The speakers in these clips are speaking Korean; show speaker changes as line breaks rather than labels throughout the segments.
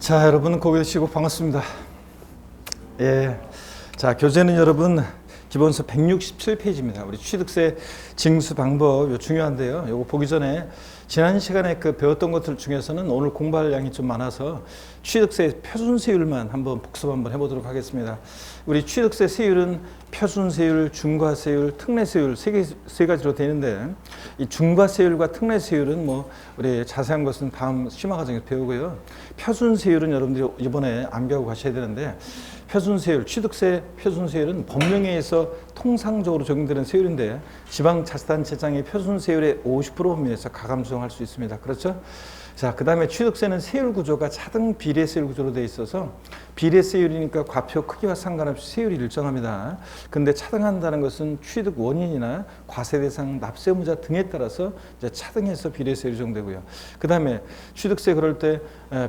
자, 여러분 고개 드시고 반갑습니다. 예. 자, 교재는 여러분 기본서 167페이지입니다. 우리 취득세 징수 방법 요 중요한데요. 요거 보기 전에 지난 시간에 배웠던 것들 중에서는 오늘 공부할 양이 좀 많아서 취득세 표준세율만 한번 복습 한번 해보도록 하겠습니다. 우리 취득세 세율은 표준세율, 중과세율, 특례세율 세 가지로 되는데 이 중과세율과 특례세율은 우리 자세한 것은 다음 심화 과정에서 배우고요. 표준세율은 여러분들이 이번에 암기하고 가셔야 되는데 표준세율, 취득세 표준세율은 법령에 의해서 통상적으로 적용되는 세율인데 지방자치단체장의 표준세율의 50% 범위에서 가감 조정할 수 있습니다. 그렇죠? 자, 그 다음에 취득세는 세율 구조가 차등 비례세율 구조로 되어 있어서 비례세율이니까 과표 크기와 상관없이 세율이 일정합니다. 근데 차등한다는 것은 취득 원인이나 과세 대상 납세 의무자 등에 따라서 이제 차등해서 비례세율이 조정되고요. 그 다음에 취득세 그럴 때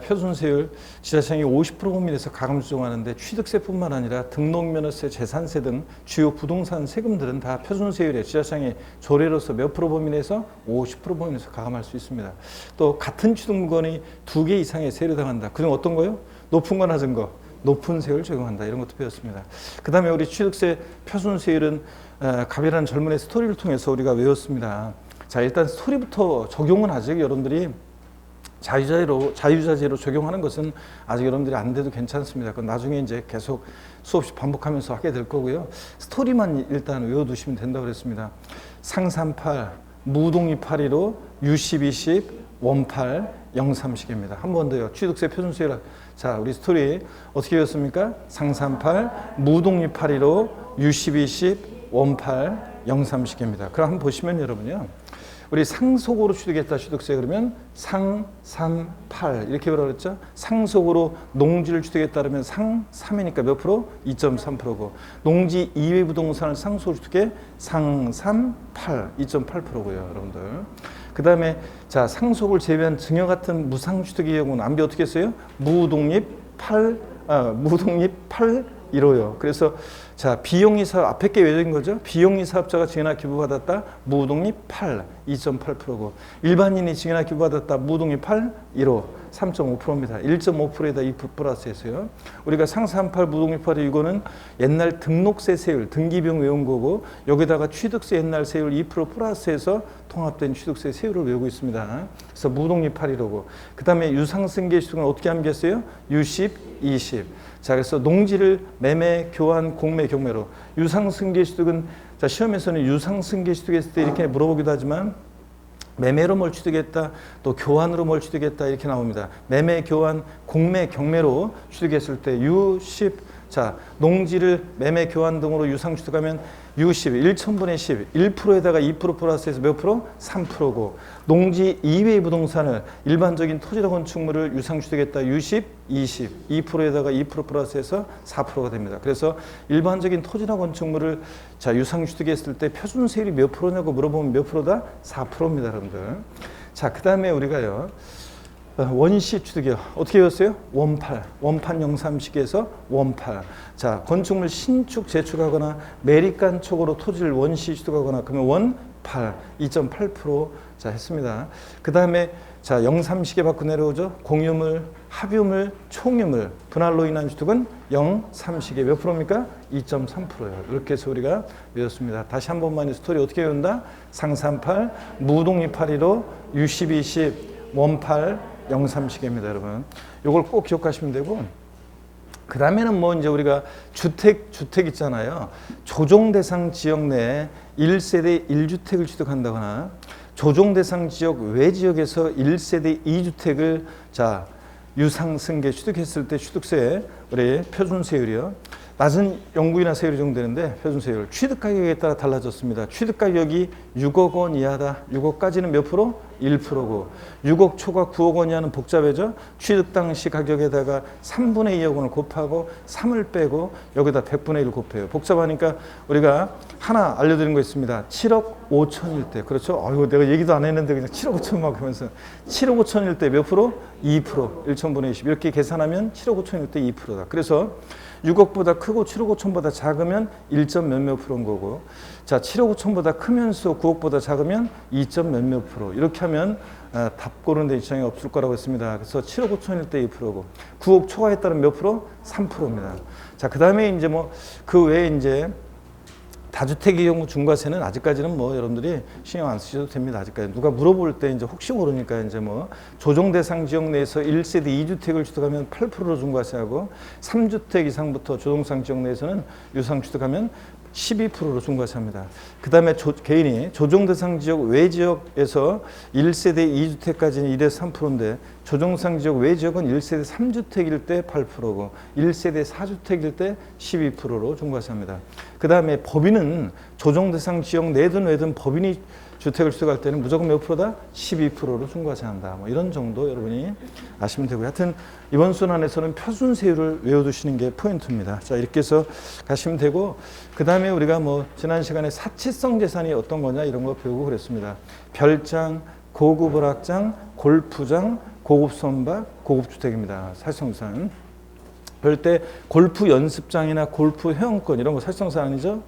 표준세율 지자체장이 50% 범위에서 가감 조정하는데 취득세뿐만 아니라 등록면허세, 재산세 등 주요 부동산 세금들은 다 표준세율에 지자체장이 조례로서 몇 프로 범위 내에서 50% 범위 내에서 가감할 수 있습니다. 또 같은 취득 물건이 2개 이상의 세율을 당한다. 그중 어떤 거요? 높은 거 낮은 거. 높은 세율을 적용한다. 이런 것도 배웠습니다. 그 다음에 우리 취득세 표준세율은 갑이라는 젊은의 스토리를 통해서 우리가 외웠습니다. 자, 일단 스토리부터 적용은 아직 여러분들이 자유자재로 적용하는 것은 아직 여러분들이 안 돼도 괜찮습니다. 그건 나중에 이제 계속 수없이 반복하면서 하게 될 거고요. 스토리만 일단 외워두시면 된다고 그랬습니다. 상삼팔, 무독립815, 유십20, 원팔, 영삼식입니다. 한 번 더요. 취득세 표준세율. 자, 우리 스토리 어떻게 외웠습니까? 상삼팔, 무독립815, 유십20, 원팔, 영삼식입니다. 그럼 한번 보시면 여러분요. 우리 상속으로 취득했다 취득세 그러면 상삼팔 이렇게 뭐라 그랬죠? 상속으로 농지를 취득했다 그러면 상삼이니까 몇 프로? 2.3%고 농지 이외 부동산을 상속으로 취득해 상삼팔 2.8%고요, 여러분들. 그 다음에 자, 상속을 제외한 증여 같은 무상취득의 경우는 암비 어떻게 했어요? 무독립 815요. 그래서 자, 비용이 사업 앞에 게 외적인 거죠. 비용이 사업자가 증여나 기부받았다. 무독립 8, 2.8%고 일반인이 증여나 기부받았다. 무독립 8, 1호, 3.5%입니다. 1.5%에다 2% 플러스해서요. 우리가 상삼팔 무독립 8이 이거는 옛날 등록세 세율, 등기비용 외운 거고 여기다가 취득세 옛날 세율 2% 플러스해서 통합된 취득세 세율을 외우고 있습니다. 그래서 무독립 8이라고. 그 다음에 유상승계 취득은 어떻게 암기했어요? 유십, 20. 자, 그래서 농지를 매매, 교환, 공매, 경매로. 유상승계 취득은 자, 시험에서는 유상승계 취득했을 때 이렇게 물어보기도 하지만 매매로 뭘 취득했다, 또 교환으로 뭘 취득했다 이렇게 나옵니다. 매매, 교환, 공매, 경매로 취득했을 때 유십. 자, 농지를 매매, 교환 등으로 유상 취득하면 유십, 1,000분의 10, 1%에다가 2% 플러스해서 몇 프로? 3%고 농지 이외의 부동산을 일반적인 토지나 건축물을 유상 취득했다. 유십, 20, 2%에다가 2% 플러스해서 4%가 됩니다. 그래서 일반적인 토지나 건축물을 자, 유상 취득했을 때 표준세율이 몇 프로냐고 물어보면 몇 프로다? 4%입니다, 여러분들. 자, 그 다음에 우리가요. 원시 취득이요. 어떻게 외웠어요? 원팔. 원판 영삼식에서 원팔. 자, 건축물 신축 재축하거나 매립간 촉으로 토지를 원시 취득하거나 그러면 원팔. 2.8% 자, 했습니다. 그 다음에 자, 영삼식에 바꿔 내려오죠. 공유물, 합유물, 총유물, 분할로 인한 취득은 영삼식에 몇 프로입니까? 2.3%예요. 이렇게 해서 우리가 외웠습니다. 다시 한 번만 이 스토리 어떻게 외운다? 상삼팔, 무독립 815, 유십20, 원팔, 영삼식입니다, 여러분. 이걸 꼭 기억하시면 되고, 그 다음에는 이제 우리가 주택 있잖아요. 조정 대상 지역 내에 1세대 1주택을 취득한다거나, 조정 대상 지역 외 지역에서 1세대 2주택을 자, 유상승계 취득했을 때 취득세, 우리 표준세율이요. 낮은 영구이나 세율이 적용되는데 표준세율 취득 가격에 따라 달라졌습니다. 취득 가격이 6억 원 이하다. 6억까지는 몇 프로? 1%고 6억 초과 9억 원 이하는 복잡해져. 취득 당시 가격에다가 3분의 2억 원을 곱하고 3을 빼고 여기다 100분의 1을 곱해요. 복잡하니까 우리가 하나 알려드린 거 있습니다. 7억 5천일 때. 그렇죠? 아이고, 내가 얘기도 안 했는데 그냥 7억 5천 막 하면서 7억 5천일 때 몇 프로? 2%. 1,000분의 20. 이렇게 계산하면 7억 5천일 때 2%다. 그래서 6억보다 크고 7억 5천보다 작으면 1점 몇몇 프로인 거고 자, 7억 5천보다 크면서 9억보다 작으면 2점 몇몇 프로 이렇게 하면 답 고르는 데 지장이 없을 거라고 했습니다. 그래서 7억 5천일 때 2%고 9억 초과에 따른 몇 프로? 3%입니다. 자, 그 다음에 이제 뭐 그 외에 이제 다주택의 경우 중과세는 아직까지는 뭐 여러분들이 신경 안 쓰셔도 됩니다. 아직까지 누가 물어볼 때 이제 혹시 모르니까 이제 뭐 조정 대상 지역 내에서 1세대 2주택을 취득하면 8%로 중과세하고 3주택 이상부터 조정상 지역 내에서는 유상 취득하면 12%로 중과세합니다. 그 다음에 개인이 조정대상 지역 외 지역에서 1세대 2주택까지는 1에서 3%인데 조정상 지역 외 지역은 1세대 3주택일 때 8%고 1세대 4주택일 때 12%로 중과세합니다. 그 다음에 법인은 조정대상 지역 내든 외든 법인이 주택을 취득할 때는 무조건 몇 프로다? 12%로 중과세한다. 뭐 이런 정도 여러분이 아시면 되고요. 하여튼 이번 순환에서는 표준세율을 외워두시는 게 포인트입니다. 자, 이렇게 해서 가시면 되고, 그 다음에 우리가 뭐 지난 시간에 사치성 재산이 어떤 거냐 이런 거 배우고 그랬습니다. 별장, 고급 오락장, 골프장, 고급 선박, 고급 주택입니다. 사치성 재산. 그럴 때 골프 연습장이나 골프 회원권 이런 거 사치성 재산 아니죠?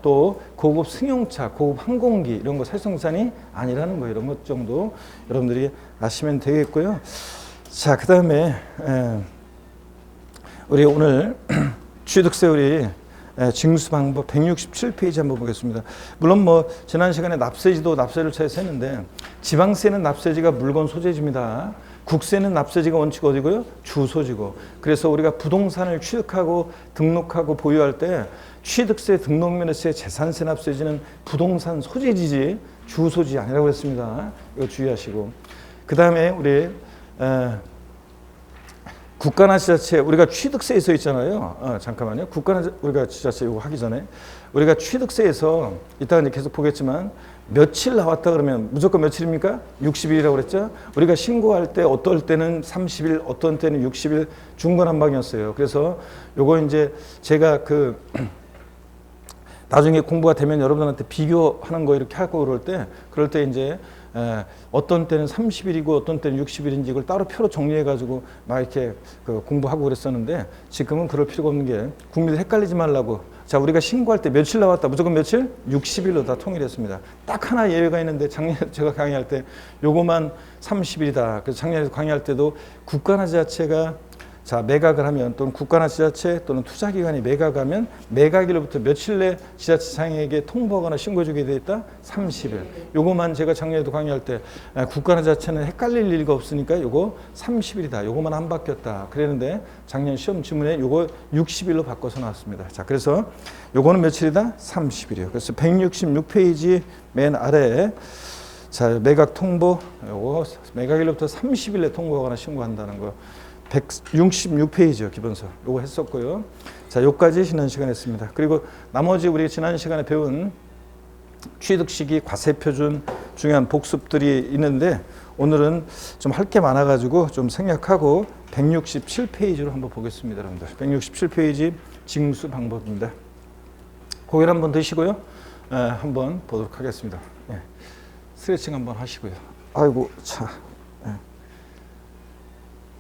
또 고급 승용차, 고급 항공기 이런 거 사치성산이 아니라는 거 이런 것 정도 여러분들이 아시면 되겠고요. 자, 그 다음에 우리 오늘 취득세 우리 징수 방법 167페이지 한번 보겠습니다. 물론 뭐 지난 시간에 납세지도 납세를 차에서 했는데 지방세는 납세지가 물건 소재지입니다. 국세는 납세지가 원칙 어디고요? 주소지고. 그래서 우리가 부동산을 취득하고 등록하고 보유할 때 취득세, 등록면허세, 재산세 납세지는 부동산 소재지지 주소지 아니라고 했습니다. 이거 주의하시고. 그 다음에 우리 국가나 지자체 우리가 취득세에서 있잖아요. 잠깐만요. 국가나 우리가 지자체 이거 하기 전에 우리가 취득세에서 이따가 이제 계속 보겠지만 며칠 나왔다 그러면 무조건 며칠입니까? 60일이라고 그랬죠. 우리가 신고할 때 어떨 때는 30일, 어떤 때는 60일 중간한방이었어요. 그래서 요거 이제 제가 나중에 공부가 되면 여러분들한테 비교하는 거 이렇게 하고 그럴 때 이제 어떤 때는 30일이고 어떤 때는 60일인지 이걸 따로 표로 정리해가지고 막 이렇게 공부하고 그랬었는데 지금은 그럴 필요가 없는 게 국민들 헷갈리지 말라고. 자, 우리가 신고할 때 며칠 나왔다. 무조건 며칠? 60일로 다 통일했습니다. 딱 하나 예외가 있는데 작년에 제가 강의할 때 요거만 30일이다. 그래서 작년에 강의할 때도 국가나 지자체가 자, 매각을 하면 또는 국가나 지자체 또는 투자기관이 매각하면 매각일로부터 며칠 내 지자체장에게 통보하거나 신고해주게 되어 있다? 30일. 요거만 제가 작년에도 강의할 때 국가나 지자체는 헷갈릴 일이 없으니까 요거 30일이다. 요거만 안 바뀌었다. 그랬는데 작년 시험 지문에 요거 60일로 바꿔서 나왔습니다. 자, 그래서 요거는 며칠이다? 30일이에요. 그래서 166페이지 맨 아래에 자, 매각 통보 요거 매각일로부터 30일 내 통보하거나 신고한다는 거. 166페이지요, 기본서. 요거 했었고요. 자, 요까지 지난 시간에 했습니다. 그리고 나머지 우리 지난 시간에 배운 취득 시기 과세 표준 중요한 복습들이 있는데 오늘은 좀 할 게 많아가지고 좀 생략하고 167페이지로 한번 보겠습니다, 여러분들. 167페이지 징수 방법입니다. 고개를 한번 드시고요. 한번 보도록 하겠습니다. 스트레칭 한번 하시고요. 아이고, 차.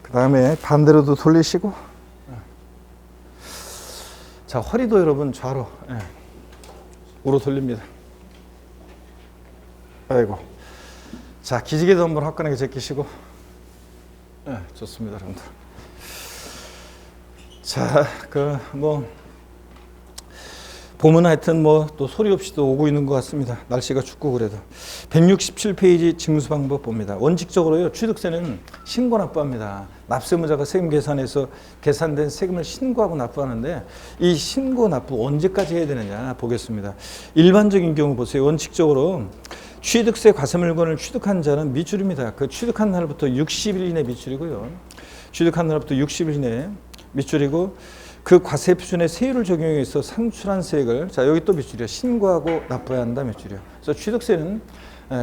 그 다음에 반대로도 돌리시고, 자, 허리도 여러분 좌로 우로 돌립니다. 아이고, 자, 기지개도 한번 화끈하게 제끼시고, 좋습니다, 여러분들. 자, 봄은 하여튼 또 소리 없이도 오고 있는 것 같습니다. 날씨가 춥고 그래도. 167페이지 징수 방법 봅니다. 원칙적으로요, 취득세는 신고 납부합니다. 납세무자가 세금 계산해서 계산된 세금을 신고하고 납부하는데 이 신고 납부 언제까지 해야 되느냐 보겠습니다. 일반적인 경우 보세요. 원칙적으로 취득세 과세 물건을 취득한 자는 미줄입니다. 그 취득한 날부터 60일 이내 미줄이고요. 취득한 날부터 60일 이내 미줄이고 그 과세 표준의 세율을 적용해서 산출한 세액을 자 여기 또 미줄이야. 신고하고 납부해야 한다 미줄이야. 그래서 취득세는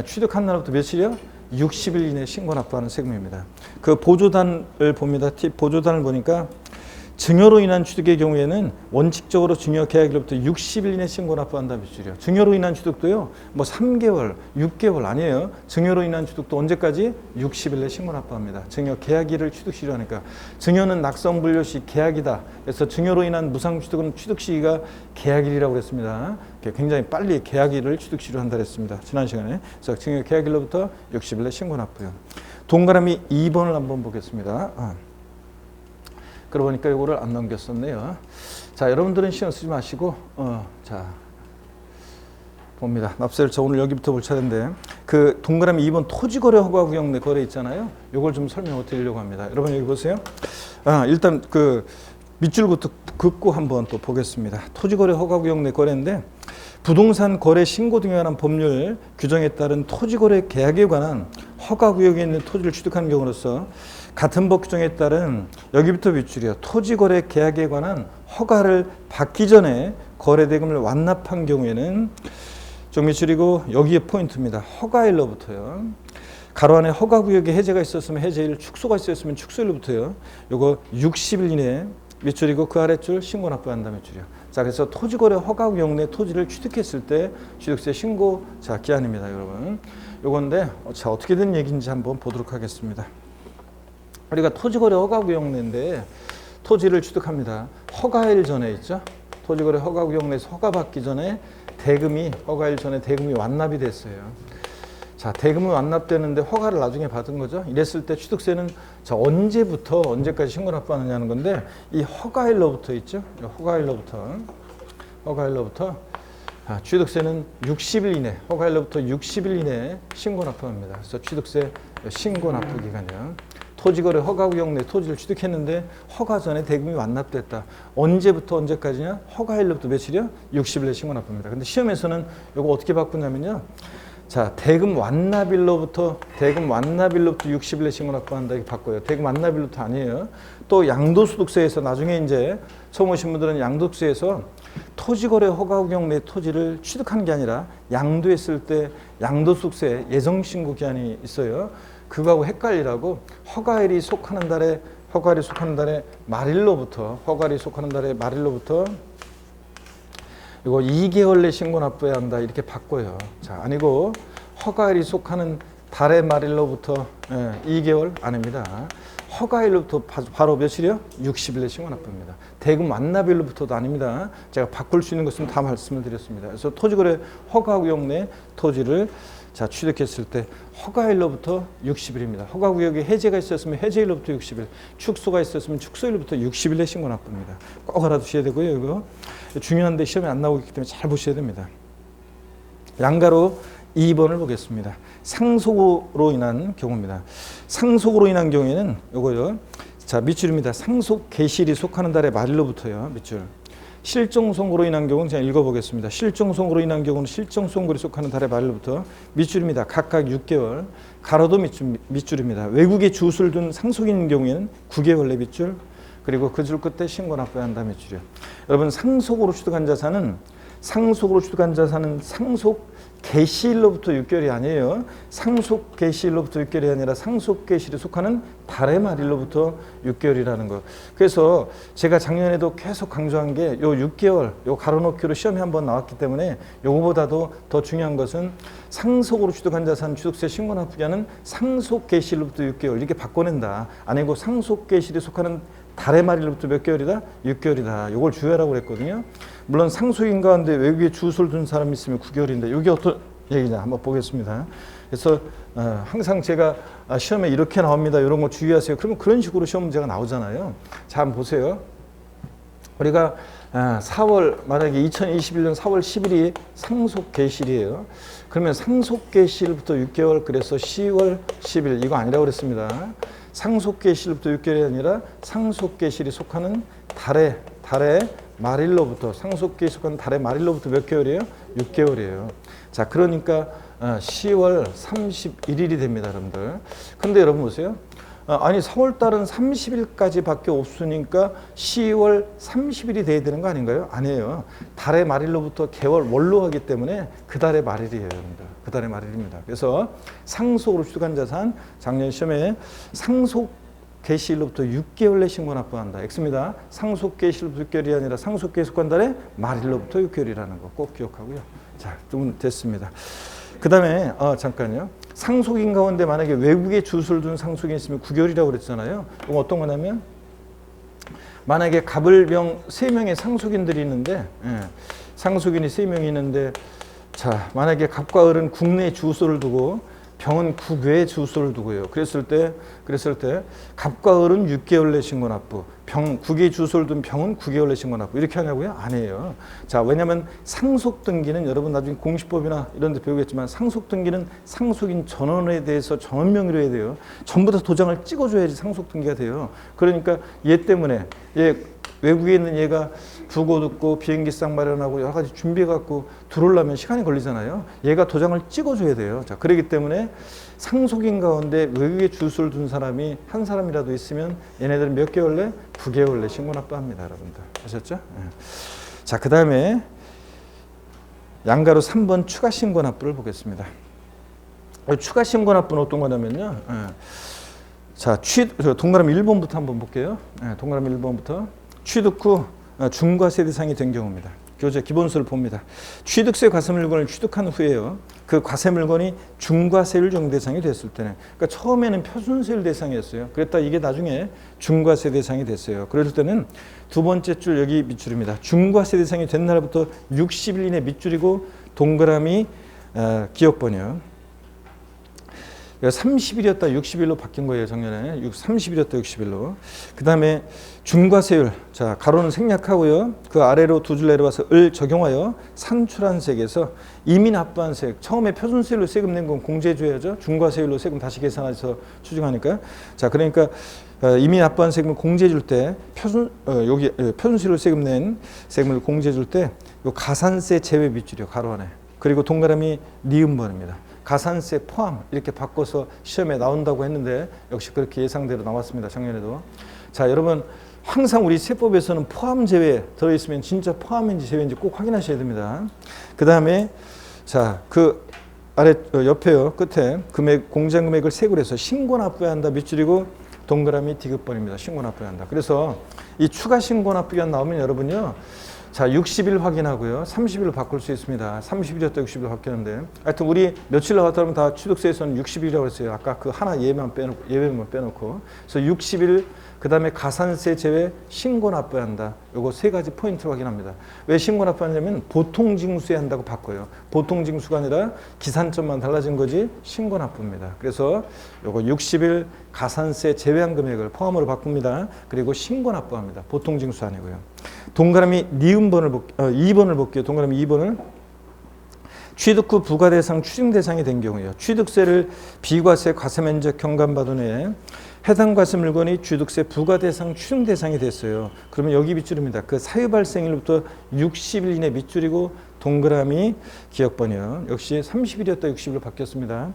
취득한 날부터 며칠이요? 60일 이내 신고 납부하는 세금입니다. 그 보조단을 봅니다. 보조단을 보니까 증여로 인한 취득의 경우에는 원칙적으로 증여 계약일로부터 60일 이내 신고 납부한다 밑줄이요. 증여로 인한 취득도요, 뭐 3개월, 6개월 아니에요. 증여로 인한 취득도 언제까지? 60일 내 신고 납부합니다. 증여 계약일을 취득 시로 하니까. 증여는 낙성 분료 시 계약이다. 그래서 증여로 인한 무상 취득은 취득 시기가 계약일이라고 그랬습니다. 굉장히 빨리 계약일을 취득 시로 한다 그랬습니다. 지난 시간에. 그래서 증여 계약일로부터 60일 내 신고 납부요. 동그라미 2번을 한번 보겠습니다. 그러고 보니까 이거를 안 넘겼었네요. 자, 여러분들은 신경 쓰지 마시고, 자, 봅니다. 납세일자 오늘 여기부터 볼 차례인데, 그 동그라미 2번 토지거래 허가구역 내 거래 있잖아요. 이걸 좀 설명을 드리려고 합니다. 여러분 여기 보세요. 일단 그 밑줄부터 긋고 한번 또 보겠습니다. 토지거래 허가구역 내 거래인데, 부동산 거래 신고 등에 관한 법률 규정에 따른 토지거래 계약에 관한 허가구역에 있는 토지를 취득하는 경우로서 같은 법 규정에 따른 여기부터 밑줄이요. 토지거래 계약에 관한 허가를 받기 전에 거래대금을 완납한 경우에는 좀 밑줄이고 여기에 포인트입니다. 허가일로부터요. 가로 안에 허가구역에 해제가 있었으면 해제일, 축소가 있었으면 축소일로부터요. 요거 60일 이내에 밑줄이고 그 아래줄 신고 납부한다 밑줄이요. 자, 그래서 토지거래 허가구역 내 토지를 취득했을 때 취득세 신고 자 기한입니다, 여러분. 요건데 자 어떻게 된 얘기인지 한번 보도록 하겠습니다. 우리가 토지거래 허가구역 내인데 토지를 취득합니다. 허가일 전에 있죠. 토지거래 허가구역 내에서 허가받기 전에 대금이 허가일 전에 대금이 완납이 됐어요. 자, 대금이 완납되는데 허가를 나중에 받은 거죠. 이랬을 때 취득세는 자 언제부터 언제까지 신고 납부하느냐는 건데 이 허가일로부터 있죠. 허가일로부터 취득세는 60일 이내, 허가일로부터 60일 이내에 신고 납부합니다. 그래서 취득세 신고 납부 기간이요. 토지거래 허가구역 내 토지를 취득했는데 허가 전에 대금이 완납됐다. 언제부터 언제까지냐? 허가일로부터 며칠이요? 60일 내 신고 납부합니다. 근데 시험에서는 이거 어떻게 바꾸냐면요. 자, 대금 완납일로부터 60일 내 신고 납부한다 이렇게 바꿔요. 대금 완납일로부터 아니에요. 또 양도소득세에서 나중에 이제 처음 오신 분들은 양도세에서 토지거래 허가구역 내 토지를 취득하는 게 아니라 양도했을 때 양도소득세 예정신고 기한이 있어요. 그거하고 헷갈리라고 허가일이 속하는 달에 말일로부터 이거 2개월 내 신고 납부해야 한다 이렇게 바꿔요. 자, 아니고 허가일이 속하는 달의 말일로부터 2개월 아닙니다. 허가일로부터 바로 며칠이요? 60일 내 신고 납부입니다. 대금 완납일로부터도 아닙니다. 제가 바꿀 수 있는 것은 다 말씀을 드렸습니다. 그래서 토지거래 허가구역 내 토지를 자 취득했을 때 허가일로부터 60일입니다. 허가구역에 해제가 있었으면 해제일로부터 60일, 축소가 있었으면 축소일로부터 60일 내 신고 납부입니다. 꼭 알아두셔야 되고요. 이거 중요한데 시험에 안 나오기 때문에 잘 보셔야 됩니다. 양가로 2번을 보겠습니다. 상속으로 인한 경우입니다. 상속으로 인한 경우에는 요거요. 자, 밑줄입니다. 상속 개시일이 속하는 달의 말일로부터요. 밑줄. 실종선고로 인한 경우는 제가 읽어보겠습니다. 실종선고로 인한 경우는 실종선고에 속하는 달의 말일로부터 밑줄입니다. 각각 6개월. 가로도 밑줄입니다. 외국에 주소를 둔 상속인인 경우에는 9개월 내 밑줄. 그리고 그 줄 끝에 신고 납부해야 한다 밑줄이요. 여러분 상속으로 취득한 자산은 상속 개시일로부터 6개월이 아니에요. 상속 개시일로부터 6개월이 아니라 상속 개시일에 속하는 달의 말일로부터 6개월이라는 거. 그래서 제가 작년에도 계속 강조한 게 요 6개월, 요 가로놓기로 시험에 한번 나왔기 때문에 요거보다도 더 중요한 것은 상속으로 취득한 자산 취득세 신고 납부기한은 상속 개시일로부터 6개월 이렇게 바꿔낸다. 아니고 상속 개시일에 속하는 달의 말일로부터 몇 개월이다? 6개월이다. 이걸 주의하라고 그랬거든요. 물론 상속인 가운데 외국에 주소를 둔 사람이 있으면 9개월인데 이게 어떤 얘기냐 한번 보겠습니다. 그래서 항상 제가 시험에 이렇게 나옵니다. 이런 거 주의하세요. 그러면 그런 식으로 시험 문제가 나오잖아요. 자, 한번 보세요. 우리가 4월 만약에 2021년 4월 10일이 상속 개시일이에요. 그러면 상속 개시일부터 6개월 그래서 10월 10일 이거 아니라고 그랬습니다. 상속 개시일부터 6개월이 아니라 상속 개시일이 속하는 달의 말일로부터 상속 개시일이 속하는 달의 말일로부터 몇 개월이에요? 6개월이에요. 자, 그러니까 10월 31일이 됩니다, 여러분들. 근데 여러분 보세요. 아니 4월 달은 30일까지 밖에 없으니까 10월 30일이 돼야 되는 거 아닌가요? 아니에요. 달의 말일로부터 개월 월로 하기 때문에 그 달의 말일이에요, 여러분들. 그 달의 말일입니다. 그래서 상속으로 취득한 자산 작년 시험에 상속 개시일로부터 6개월 내 신고 납부한다. X입니다. 상속 개시일로부터 6개월이 아니라 상속 개시관달의 말일로부터 6개월이라는 거 꼭 기억하고요. 자, 좀 됐습니다. 그 다음에 잠깐요. 상속인 가운데 만약에 외국에 주소를 둔 상속인이 있으면 9개월이라고 그랬잖아요. 그럼 어떤 거냐면 만약에 갑을병 3명의 상속인들이 있는데 상속인이 3명이 있는데 자, 만약에 갑과 을은 국내 주소를 두고 병은 국외에 주소를 두고요. 그랬을 때 갑과 을은 6개월 내 신고 납부, 국외 주소를 둔 병은 9개월 내 신고 납부 이렇게 하냐고요? 아니에요. 자, 왜냐하면 상속 등기는 여러분 나중에 공시법이나 이런 데 배우겠지만 상속 등기는 상속인 전원에 대해서 전원 명의로 해야 돼요. 전부 다 도장을 찍어줘야지 상속 등기가 돼요. 그러니까 얘 때문에 외국에 있는 얘가 부고 듣고 비행기상 마련하고 여러 가지 준비해갖고 들어오려면 시간이 걸리잖아요. 얘가 도장을 찍어줘야 돼요. 자, 그렇기 때문에 상속인 가운데 외국에 주소를 둔 사람이 한 사람이라도 있으면 얘네들은 몇 개월 내? 9개월 내 신고 납부합니다. 여러분들. 아셨죠? 네. 자, 그 다음에 양가로 3번 추가 신고 납부를 보겠습니다. 추가 신고 납부는 어떤 거냐면요. 자, 동그라미 1번부터 한번 볼게요. 동그라미 1번부터. 취득 후 중과세 대상이 된 경우입니다. 교재 기본서를 봅니다. 취득세 과세 물건을 취득한 후에요. 그 과세 물건이 중과세율 적용 대상이 됐을 때는, 그러니까 처음에는 표준세율 대상이었어요. 그랬다 이게 나중에 중과세 대상이 됐어요. 그럴 때는 두 번째 줄 여기 밑줄입니다. 중과세 대상이 된 날부터 60일 이내 밑줄이고 동그라미 기억번이요. 30일이었다 60일로 바뀐 거예요. 작년에 30일이었다 60일로. 그 다음에 중과세율, 자 가로는 생략하고요. 그 아래로 두 줄 내려와서 을 적용하여 산출한 세액에서 이미 납부한 세액, 처음에 표준세율로 세금 낸 건 공제해줘야죠. 중과세율로 세금 다시 계산해서 추징하니까. 자, 그러니까 이미 납부한 세금을 공제해줄 때 여기 표준세율로 세금 낸 세금을 공제해줄 때 요 가산세 제외 밑줄이요. 가로 안에. 그리고 동그라미 니은번입니다. 가산세 포함 이렇게 바꿔서 시험에 나온다고 했는데 역시 그렇게 예상대로 나왔습니다. 작년에도. 자, 여러분 항상 우리 세법에서는 포함 제외 들어있으면 진짜 포함인지 제외인지 꼭 확인하셔야 됩니다. 그 다음에 자, 그 아래 옆에요. 끝에 금액 공제한 금액을 세고로 해서 신고 납부해야 한다 밑줄이고 동그라미 디귿번입니다. 신고 납부해야 한다. 그래서 이 추가 신고 납부기한 나오면 여러분요. 자, 60일 확인하고요. 30일로 바꿀 수 있습니다. 30일이었다 60일로 바뀌었는데. 하여튼 우리 며칠 나왔다 하면 다 취득세에서는 60일이라고 했어요. 아까 그 하나 예외만 빼놓고. 그래서 60일 그 다음에 가산세 제외 신고 납부해야 한다. 요거 세 가지 포인트를 확인합니다. 왜 신고 납부하냐면 보통 징수에 한다고 바꿔요. 보통 징수가 아니라 기산점만 달라진 거지 신고 납부입니다. 그래서 요거 60일 가산세 제외한 금액을 포함으로 바꿉니다. 그리고 신고 납부합니다. 보통 징수 아니고요. 동그라미 니은번을 2번을 볼게요. 동그라미 2번을. 취득 후 부과대상 추징 대상이 된 경우에요. 취득세를 비과세 과세면적 경감받은 후에 해당 과세 물건이 취득세 부과대상 추징 대상이 됐어요. 그러면 여기 밑줄입니다. 그 사유 발생일부터 60일 이내 밑줄이고 동그라미 기억번이요. 역시 30일이었다 60일로 바뀌었습니다.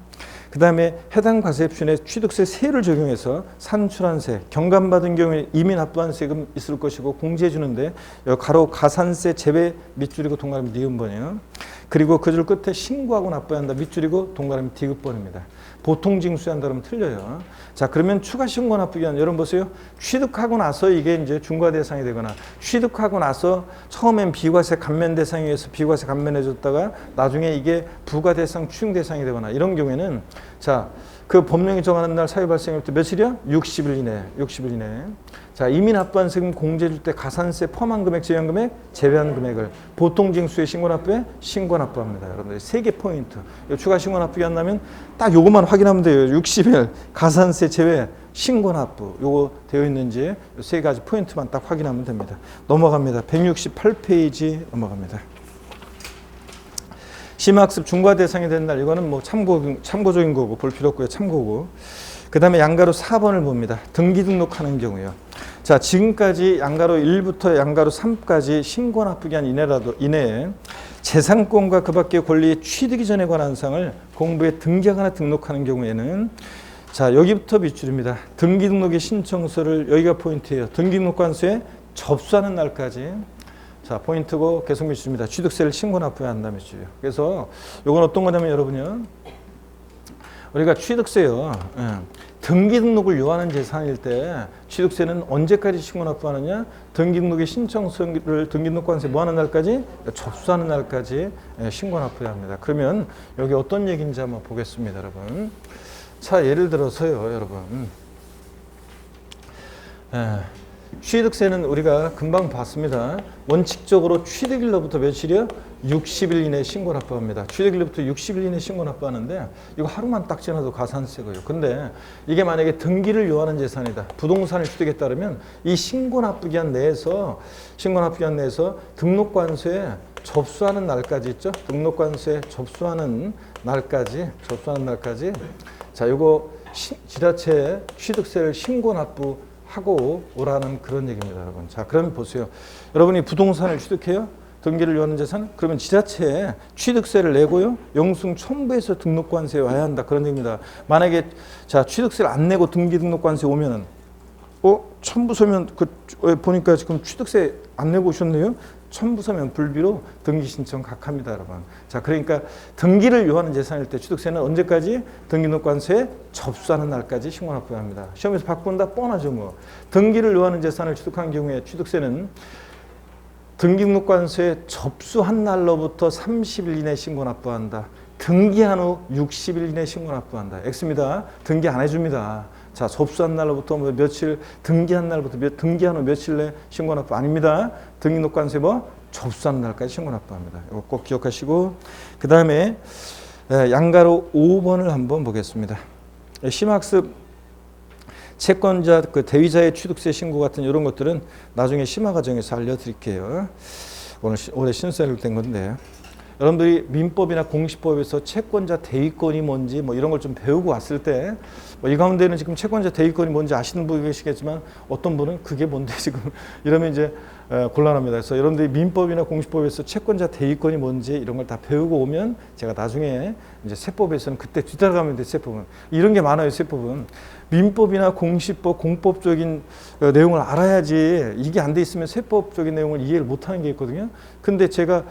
그 다음에 해당 과세 앱순에 취득세 세율을 적용해서 산출한 세, 경감받은 경우에 이미 납부한 세금 있을 것이고 공제해 주는데 가로 가산세 제외 밑줄이고 동그라미 니은번이에요. 그리고 그 줄 끝에 신고하고 납부해야 한다 밑줄이고 동그라미 디귿번입니다. 보통 징수에 한다 그러면 틀려요. 자, 그러면 추가 신고 납부기한 여러분 보세요. 취득하고 나서 이게 이제 중과 대상이 되거나 취득하고 나서 처음엔 비과세 감면 대상에 의해서 비과세 감면해 줬다가 나중에 이게 부과 대상 추징 대상이 되거나 이런 경우에는 자, 그 법령이 정하는 날 사유 발생일부터 며칠이야? 60일 이내. 자, 이미 납부한 세금 공제해 줄 때 가산세 포함한 금액, 제외한 금액, 제외한 금액을 보통 징수에 신고 납부에 신고 납부합니다. 여러분들 세 개 포인트. 추가 신고 납부기 안 나면 딱 요것만 확인하면 돼요. 60일 가산세 제외 신고 납부 요거 되어 있는지 세 가지 포인트만 딱 확인하면 됩니다. 넘어갑니다. 168페이지 넘어갑니다. 심학습 중과 대상이 된 날 이거는 뭐 참고적인 거고 볼 필요 없고요. 참고고. 그 다음에 양가로 4번을 봅니다. 등기 등록하는 경우요. 자, 지금까지 양가로 1부터 양가로 3까지 신고 납부기한 이내에 재산권과 그 밖의 권리의 취득 이전에 관한 사항을 공부에 등기하거나 등록하는 경우에는 자, 여기부터 밑줄입니다. 등기 등록의 신청서를 여기가 포인트예요. 등기 등록 관서에 접수하는 날까지. 자, 포인트고 계속 밑줄입니다. 취득세를 신고 납부해야 한다 밑줄이요. 그래서 이건 어떤 거냐면 여러분요. 우리가 취득세요. 등기 등록을 요하는 재산일 때 취득세는 언제까지 신고 납부하느냐? 등기 등록의 신청서를 등기등록관세 뭐 하는 날까지? 접수하는 날까지 신고 납부해야 합니다. 그러면 여기 어떤 얘기인지 한번 보겠습니다, 여러분. 자, 예를 들어서요, 여러분. 취득세는 우리가 금방 봤습니다. 원칙적으로 취득일로부터 며칠이요? 60일 이내에 신고 납부합니다. 취득일로부터 60일 이내에 신고 납부하는데 이거 하루만 딱 지나도 가산세고요. 근데 이게 만약에 등기를 요하는 재산이다. 부동산을 취득에 따르면 이 신고 납부 기한 내에서 등록관세에 접수하는 날까지 있죠. 등록관세에 접수하는 날까지 자, 요거 지자체에 취득세를 신고 납부하고 오라는 그런 얘기입니다, 여러분. 자, 그럼 보세요. 여러분이 부동산을 취득해요? 등기를 요하는 재산? 그러면 지자체에 취득세를 내고요. 영수증 첨부해서 등록관세에 와야 한다. 그런 얘기입니다. 만약에 자, 취득세를 안 내고 등기 등록관세 오면은 첨부서면 보니까 지금 취득세 안 내고 오셨네요. 첨부서면 불비로 등기 신청 각하입니다, 여러분. 자, 그러니까 등기를 요하는 재산일 때 취득세는 언제까지? 등기등록관세에 접수하는 날까지 신고 납부해야 합니다. 시험에서 바꾼다? 뻔하죠, 뭐. 등기를 요하는 재산을 취득한 경우에 취득세는 등기등록관세에 접수한 날로부터 30일 이내 신고 납부한다. 등기한 후 60일 이내 신고 납부한다. X입니다. 등기 안 해줍니다. 자, 접수한 날로부터 며칠, 등기한 날부터 등기한 후 며칠 내 신고 납부 아닙니다. 등기등록관세 접수한 날까지 신고 납부합니다. 이거 꼭 기억하시고, 그 다음에 양가로 5번을 한번 보겠습니다. 심학습 채권자, 대위자의 취득세 신고 같은 이런 것들은 나중에 심화 과정에서 알려드릴게요. 올해 신설이 된 건데, 여러분들이 민법이나 공시법에서 채권자 대위권이 뭔지 이런 걸 좀 배우고 왔을 때, 이 가운데는 지금 채권자 대위권이 뭔지 아시는 분이 계시겠지만 어떤 분은 그게 뭔데 지금 이러면 이제 곤란합니다. 그래서 여러분들이 민법이나 공시법에서 채권자 대위권이 뭔지 이런 걸 다 배우고 오면 제가 나중에 이제 세법에서는 그때 뒤따라가면 돼. 세법은 이런 게 많아요. 세법은 민법이나 공시법, 공법적인 내용을 알아야지 이게 안 돼 있으면 세법적인 내용을 이해를 못하는 게 있거든요. 근데 제가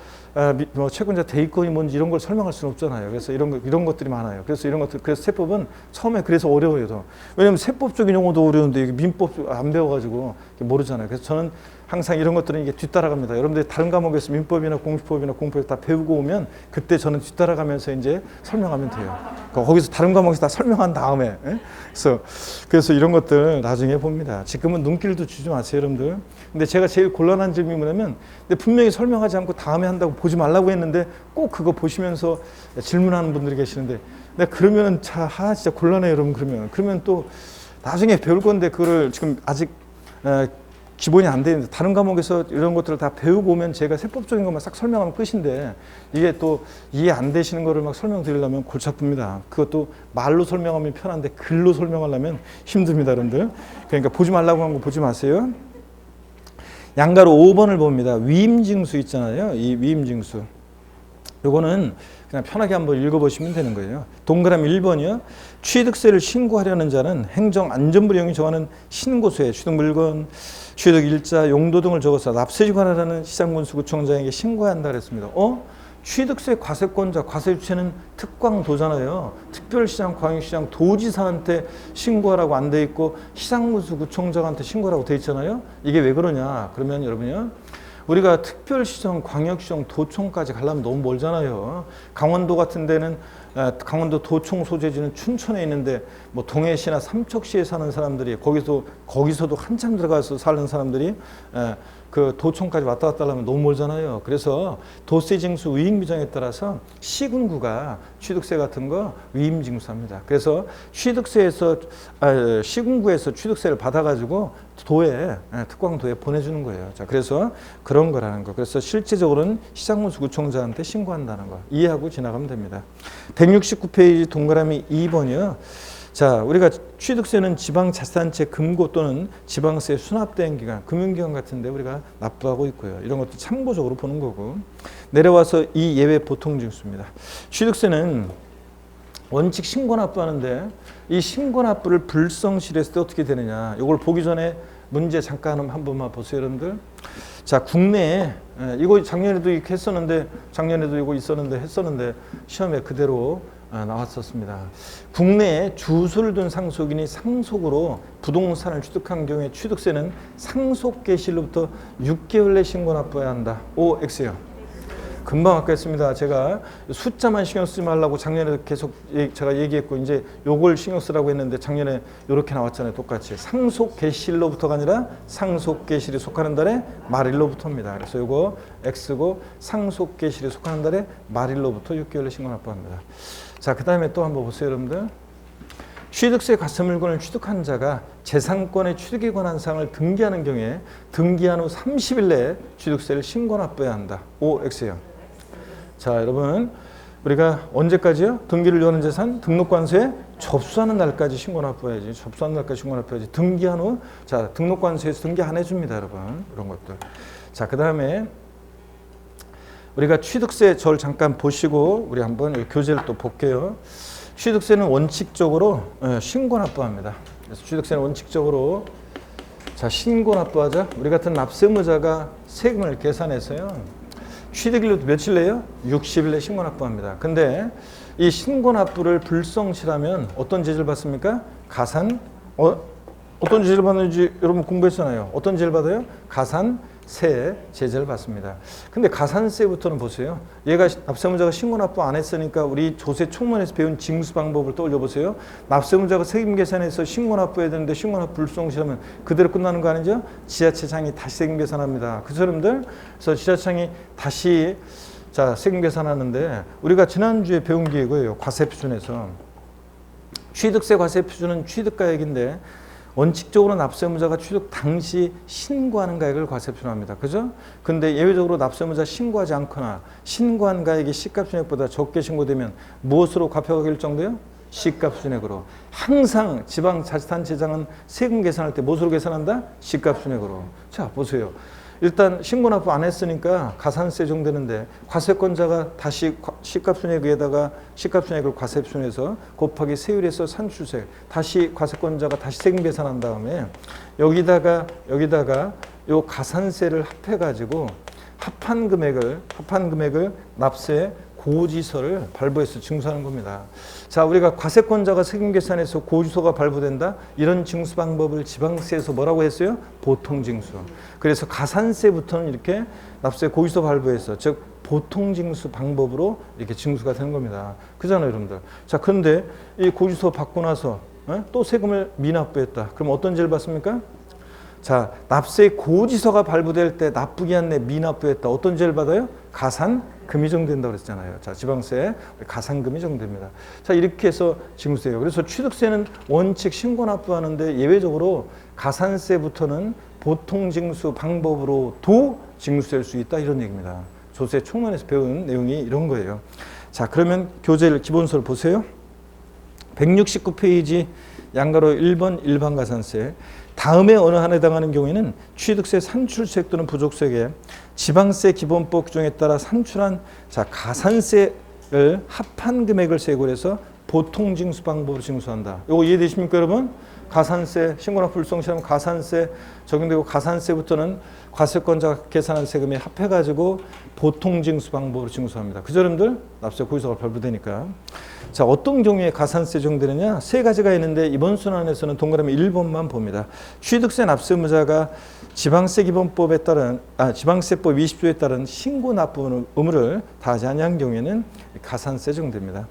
채권자 대위권이 뭔지 이런 걸 설명할 수는 없잖아요. 그래서 이런 것들이 많아요. 그래서 그래서 세법은 처음에 그래서 어려워요. 더. 왜냐하면 세법적인 용어도 어려운데 민법 안 배워가지고 모르잖아요. 그래서 저는 항상 이런 것들은 이게 뒤따라갑니다. 여러분들이 다른 과목에서 민법이나 공시법이나 공법 다 배우고 오면 그때 저는 뒤따라가면서 이제 설명하면 돼요. 거기서 다른 과목에서 다 설명한 다음에 그래서 이런 것들 나중에 봅니다. 지금은 눈길도 주지 마세요, 여러분들. 근데 제가 제일 곤란한 점이 뭐냐면 분명히 설명하지 않고 다음에 한다고 보지 말라고 했는데 꼭 그거 보시면서 질문하는 분들이 계시는데 그러면 진짜 곤란해요, 여러분. 그러면 또 나중에 배울 건데 그거를 지금 아직 기본이 안 되는데 다른 과목에서 이런 것들을 다 배우고 오면 제가 세법적인 것만 싹 설명하면 끝인데 이게 또 이해 안 되시는 거를 막 설명드리려면 골치 아픕니다. 그것도 말로 설명하면 편한데 글로 설명하려면 힘듭니다, 여러분들. 그러니까 보지 말라고 한 거 보지 마세요. 양가로 5번을 봅니다. 위임징수 있잖아요. 이 위임징수. 요거는 그냥 편하게 한번 읽어보시면 되는 거예요. 동그라미 1번이요. 취득세를 신고하려는 자는 행정안전부령이 정하는 신고서에 취득물건, 취득일자, 용도 등을 적어서 납세지 관할하는 시장군수구청장에게 신고해야 한다 그랬습니다. 취득세 과세권자, 과세주체는 특광도잖아요. 특별시장, 광역시장, 도지사한테 신고하라고 안 돼 있고 시장군수구청장한테 신고하라고 돼 있잖아요. 이게 왜 그러냐? 그러면 여러분요. 우리가 특별시청, 광역시청, 도청까지 가려면 너무 멀잖아요. 강원도 같은 데는 강원도 도청 소재지는 춘천에 있는데 동해시나 삼척시에 사는 사람들이 거기서도 한참 들어가서 사는 사람들이 그 도청까지 왔다 갔다 하려면 너무 멀잖아요. 그래서 도세징수 위임규정에 따라서 시군구가 취득세 같은 거 위임징수합니다. 그래서 시군구에서 취득세를 받아가지고 특광도에 보내주는 거예요. 자, 그래서 그런 거라는 거. 그래서 실제적으로는 시장군수구청장한테 신고한다는 거 이해하고 지나가면 됩니다. 169페이지 동그라미 2번이요. 자, 우리가 취득세는 지방자치단체 금고 또는 지방세 수납된 기관, 금융기관 같은데 우리가 납부하고 있고요. 이런 것도 참고적으로 보는 거고. 내려와서 이 예외 보통징수입니다. 취득세는 원칙 신고납부하는데 이 신고납부를 불성실했을 때 어떻게 되느냐. 이걸 보기 전에 문제 잠깐 한 번만 보세요, 여러분들. 자, 국내에 이거 작년에도 이렇게 했었는데 작년에도 이거 있었는데 했었는데 시험에 그대로 나왔었습니다. 국내에 주소를 둔 상속인이 상속으로 부동산을 취득한 경우에 취득세는 상속 개시일로부터 6개월 내 신고 납부해야 한다. O, X요. 금방 아까 했습니다. 제가 숫자만 신경 쓰지 말라고 작년에 계속 제가 얘기했고 이제 요걸 신경 쓰라고 했는데 작년에 이렇게 나왔잖아요. 똑같이 상속 개시일로부터가 아니라 상속 개시일에 속하는 달에 말일로부터입니다. 그래서 요거 X고 상속 개시일에 속하는 달에 말일로부터 6개월 내 신고 납부합니다. 자, 그 다음에 또 한번 보세요, 여러분들. 취득세 과세 물건을 취득한 자가 재산권의 취득에 관한 사항을 등기하는 경우에 등기한 후 30일 내에 취득세를 신고 납부해야 한다. O, X요. 자, 여러분, 우리가 언제까지요? 등기를 요하는 재산 등록관서에 접수하는 날까지 신고 납부해야지. 접수하는 날까지 신고 납부해야지. 등기한 후, 자, 등록관서에서 등기 안 해줍니다, 여러분. 이런 것들. 자, 그 다음에 우리가 취득세 절 잠깐 보시고 우리 한번 교재를 또 볼게요. 취득세는 원칙적으로 신고 납부합니다. 그래서 취득세는 원칙적으로 자, 신고 납부하자. 우리 같은 납세무자가 세금을 계산해서요. 취득일로 며칠 내요? 60일 내 신고 납부합니다. 근데 이 신고 납부를 불성실하면 어떤 제재를 받습니까? 가산, 어떤 제재를 받는지 여러분 공부했잖아요. 어떤 제재를 받아요? 가산세 제재를 받습니다. 근데 가산세부터는 보세요. 얘가 납세무자가 신고 납부 안 했으니까 우리 조세 총론에서 배운 징수 방법을 떠올려 보세요. 납세무자가 세금 계산해서 신고 납부해야 되는데 신고 납부 불성실하면 그대로 끝나는 거 아니죠? 지자체장이 다시 세금 계산합니다. 그죠, 여러분들? 그래서 지자체장이 다시 자, 세금 계산하는데 우리가 지난주에 배운 게 이거예요. 과세표준에서 취득세 과세표준은 취득가액인데 원칙적으로 납세무자가 취득 당시 신고하는 가액을 과세표준합니다. 그죠? 근데 예외적으로 납세무자 신고하지 않거나 신고한 가액이 시가표준액보다 적게 신고되면 무엇으로 과표가 결정돼요? 시가표준액으로. 항상 지방자치단체장은 세금 계산할 때 무엇으로 계산한다? 시가표준액으로. 자, 보세요. 일단 신고 납부 안 했으니까 가산세 정되는데 과세권자가 다시 시가표준액 위에다가 시가표준액을 과세표준에서 곱하기 세율에서 산출세 다시 과세권자가 다시 세금 계산한 다음에 여기다가 요 가산세를 합해가지고 합한 금액을 납세 고지서를 발부해서 징수하는 겁니다. 자, 우리가 과세권자가 세금 계산해서 고지서가 발부된다? 이런 징수 방법을 지방세에서 뭐라고 했어요? 보통징수. 그래서 가산세부터는 이렇게 납세 고지서 발부해서 즉 보통징수 방법으로 이렇게 징수가 되는 겁니다. 그잖아요, 여러분들. 자, 그런데 이 고지서 받고 나서 또 세금을 미납부했다. 그럼 어떤 죄를 받습니까? 자, 납세 고지서가 발부될 때 납부기 한내 미납부했다. 어떤 죄를 받아요? 가산금이 정된다고 그랬잖아요. 자, 지방세 가산금이 정됩니다. 자, 이렇게 해서 징수해요. 그래서 취득세는 원칙 신고 납부하는데 예외적으로 가산세부터는 보통징수 방법으로도 징수될 수 있다. 이런 얘기입니다. 조세 총론에서 배운 내용이 이런 거예요. 자, 그러면 교재를 기본서를 보세요. 169페이지 양가로 1번 일반 가산세. 다음에 어느 한에 해당하는 경우에는 취득세 산출세액 또는 부족세액에 지방세 기본법 규정에 따라 산출한 자, 가산세를 합한 금액을 세고를 해서 보통징수 방법으로 징수한다. 이거 이해되십니까, 여러분? 가산세, 신고납부 불성실하면 가산세 적용되고 가산세부터는 과세권자가 계산한 세금에 합해가지고 보통징수 방법으로 징수합니다. 그죠, 여러분들? 납세 고지서가 발부되니까. 자, 어떤 경우에 가산세 적용되느냐? 세 가지가 있는데 이번 순환에서는 동그라미 1번만 봅니다. 취득세 납세무자가 지방세 기본법에 따른 지방세법 20조에 따른 신고 납부 의무를 다하지 아니한 경우에는 가산세 적용됩니다.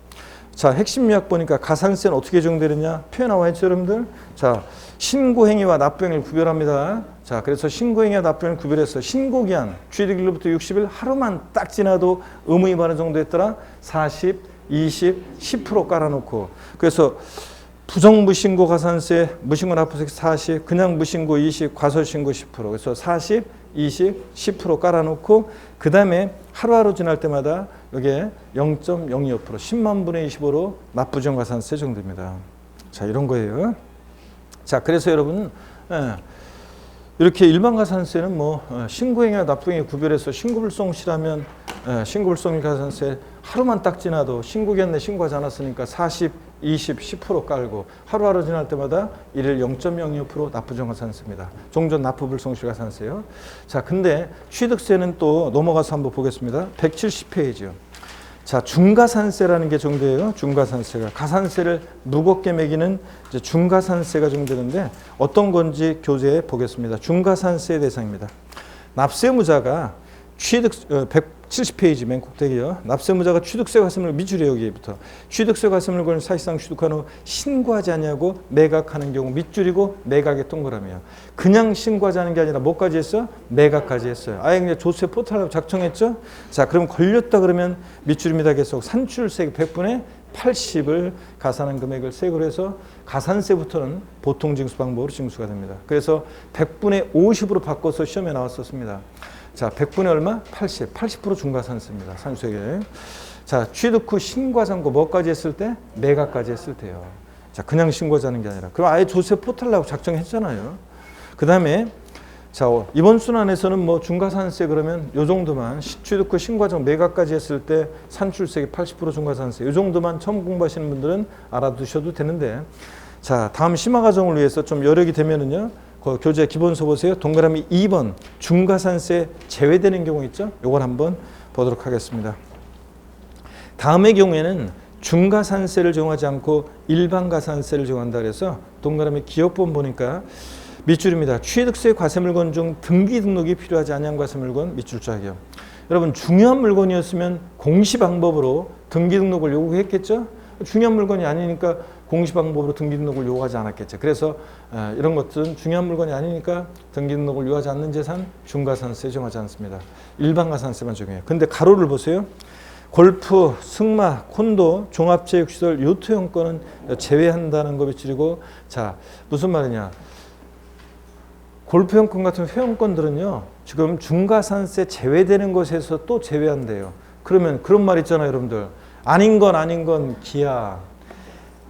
자, 핵심 요약 보니까 가산세는 어떻게 적용되느냐? 표에 나와 있죠, 여러분들? 자, 신고행위와 납부행위를 구별합니다. 자, 그래서 신고행위와 납부행위를 구별해서 신고기한 취득일로부터 60일 하루만 딱 지나도 의무 위반을 정도했더라 40, 20, 10% 깔아놓고 그래서 부정무신고 가산세, 무신고 납부세 40, 그냥 무신고 20, 과소신고 10% 그래서 40, 20, 10% 깔아놓고 그 다음에 하루하루 지날 때마다 여기에 0.02%, 10만 분의 25로 납부정 가산세 정도입니다. 자, 이런 거예요. 자, 그래서 여러분 이렇게 일반 가산세는 뭐 신고행위와 납부행위 구별해서 신고불성실하면 신고불성실 가산세 하루만 딱 지나도 신고기한 내 신고하지 않았으니까 40, 20, 10% 깔고 하루하루 지날 때마다 일일 0.02% 납부정 가산세입니다. 종전 납부불성실 가산세요. 자, 근데 취득세는 또 넘어가서 한번 보겠습니다. 170페이지요. 자, 중가산세라는 게 적용돼요. 중가산세가 가산세를 무겁게 매기는 이제 중가산세가 적용되는데 어떤 건지 교재에 보겠습니다. 중가산세 대상입니다. 납세무자가 취득 170페이지 맨 꼭대기요. 납세무자가 취득세 과세물을 미줄이에요. 여기부터 취득세 과세물을 사실상 취득한 후 신고하지 않냐고 매각하는 경우 밑줄이고 매각의 동그라미요. 그냥 신고하지 않은 게 아니라 뭐까지 했어? 매각까지 했어요. 아예 그냥 조세 포탈하고 작성했죠. 자, 그럼 걸렸다 그러면 밑줄입니다. 계속 산출세 100분의 80을 가산한 금액을 세금으로 해서 가산세부터는 보통 징수 방법으로 징수가 됩니다. 그래서 100분의 50으로 바꿔서 시험에 나왔었습니다. 자, 100분의 얼마? 80. 80% 중가산세입니다. 산수액에. 자, 취득 후 신고하자고 뭐까지 했을 때? 매각까지 했을 때요. 자, 그냥 신고하자는 게 아니라. 그럼 아예 조세 포탈라고 작정했잖아요. 그 다음에 자, 이번 순환에서는 뭐 중가산세 그러면 요 정도만 취득 후 신고하자고 매각까지 했을 때 산출세액 80% 중가산세 요 정도만 처음 공부하시는 분들은 알아두셔도 되는데 자, 다음 심화 과정을 위해서 좀 여력이 되면은요. 그 교재 기본서 보세요. 동그라미 2번 중가산세 제외되는 경우 있죠. 이걸 한번 보도록 하겠습니다. 다음의 경우에는 중가산세를 적용하지 않고 일반 가산세를 적용한다 그래서 동그라미 기억본 보니까 밑줄입니다. 취득세 과세물건 중 등기 등록이 필요하지 않은 과세물건 밑줄짝이요. 여러분 중요한 물건이었으면 공시 방법으로 등기 등록을 요구했겠죠. 중요한 물건이 아니니까 공시 방법으로 등기 등록을 요구하지 않았겠죠. 그래서 이런 것들은 중요한 물건이 아니니까 등기 등록을 요구하지 않는 재산 중가산세 적용하지 않습니다. 일반 가산세만 적용해요. 근데 가로를 보세요. 골프, 승마, 콘도, 종합체육시설, 요트용권은 제외한다는 거 밑줄이고 자 무슨 말이냐. 골프용권 같은 회원권들은요. 지금 중가산세 제외되는 것에서 또 제외한대요. 그러면 그런 말 있잖아요. 여러분들. 아닌 건 기하.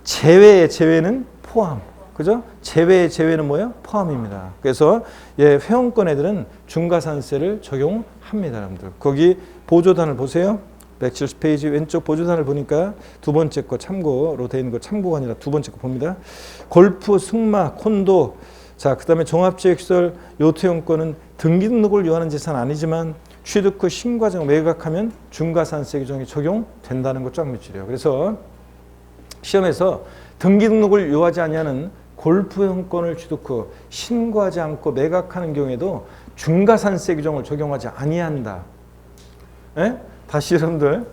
제외는 포함. 그죠? 제외는 뭐예요? 포함입니다. 그래서 회원권 애들은 중가산세를 적용합니다. 여러분들. 거기 보조단을 보세요. 170페이지 왼쪽 보조단을 보니까 두 번째 거 참고로 되어 있는 거 참고가 아니라 두 번째 거 봅니다. 골프, 승마, 콘도 자, 그 다음에 종합체육시설, 요트용권은 등기 등록을 요하는 재산 아니지만 취득 후 신고하자고 매각하면 중가산세 규정이 적용된다는 거 쫙 밑줄이에요. 그래서 시험에서 등기 등록을 요하지 않냐는 골프용권을 취득 후 신고하지 않고 매각하는 경우에도 중가산세 규정을 적용하지 아니한다. 예? 다시 여러분들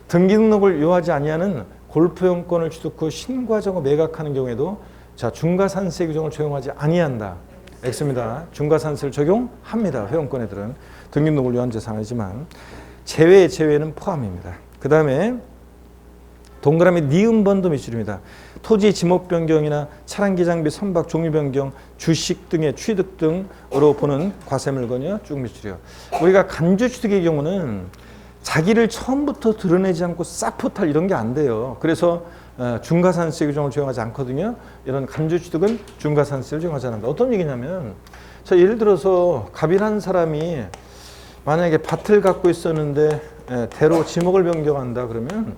등기 등록을 요하지 아니하는 골프용권을 취득 후 신고하자고 매각하는 경우에도 자 중가산세 규정을 적용하지 아니한다. X입니다. 중가산세를 적용합니다. 회원권 애들은 등기 등록을 요한 재산 아니지만 제외는 포함입니다. 그 다음에 동그라미 니은번도 밑줄입니다. 토지 지목 변경이나 차량기 장비 선박 종류 변경, 주식 등의 취득 등으로 보는 과세물건이요. 쭉 밑줄이요. 우리가 간주 취득의 경우는 자기를 처음부터 드러내지 않고 싹 포탈 이런 게 안 돼요. 그래서 중가산세 규정을 적용하지 않거든요. 이런 간주 취득은 중가산세를 적용하지 않는다. 어떤 얘기냐면 자, 예를 들어서 갑이라는 사람이 만약에 밭을 갖고 있었는데 대로 지목을 변경한다 그러면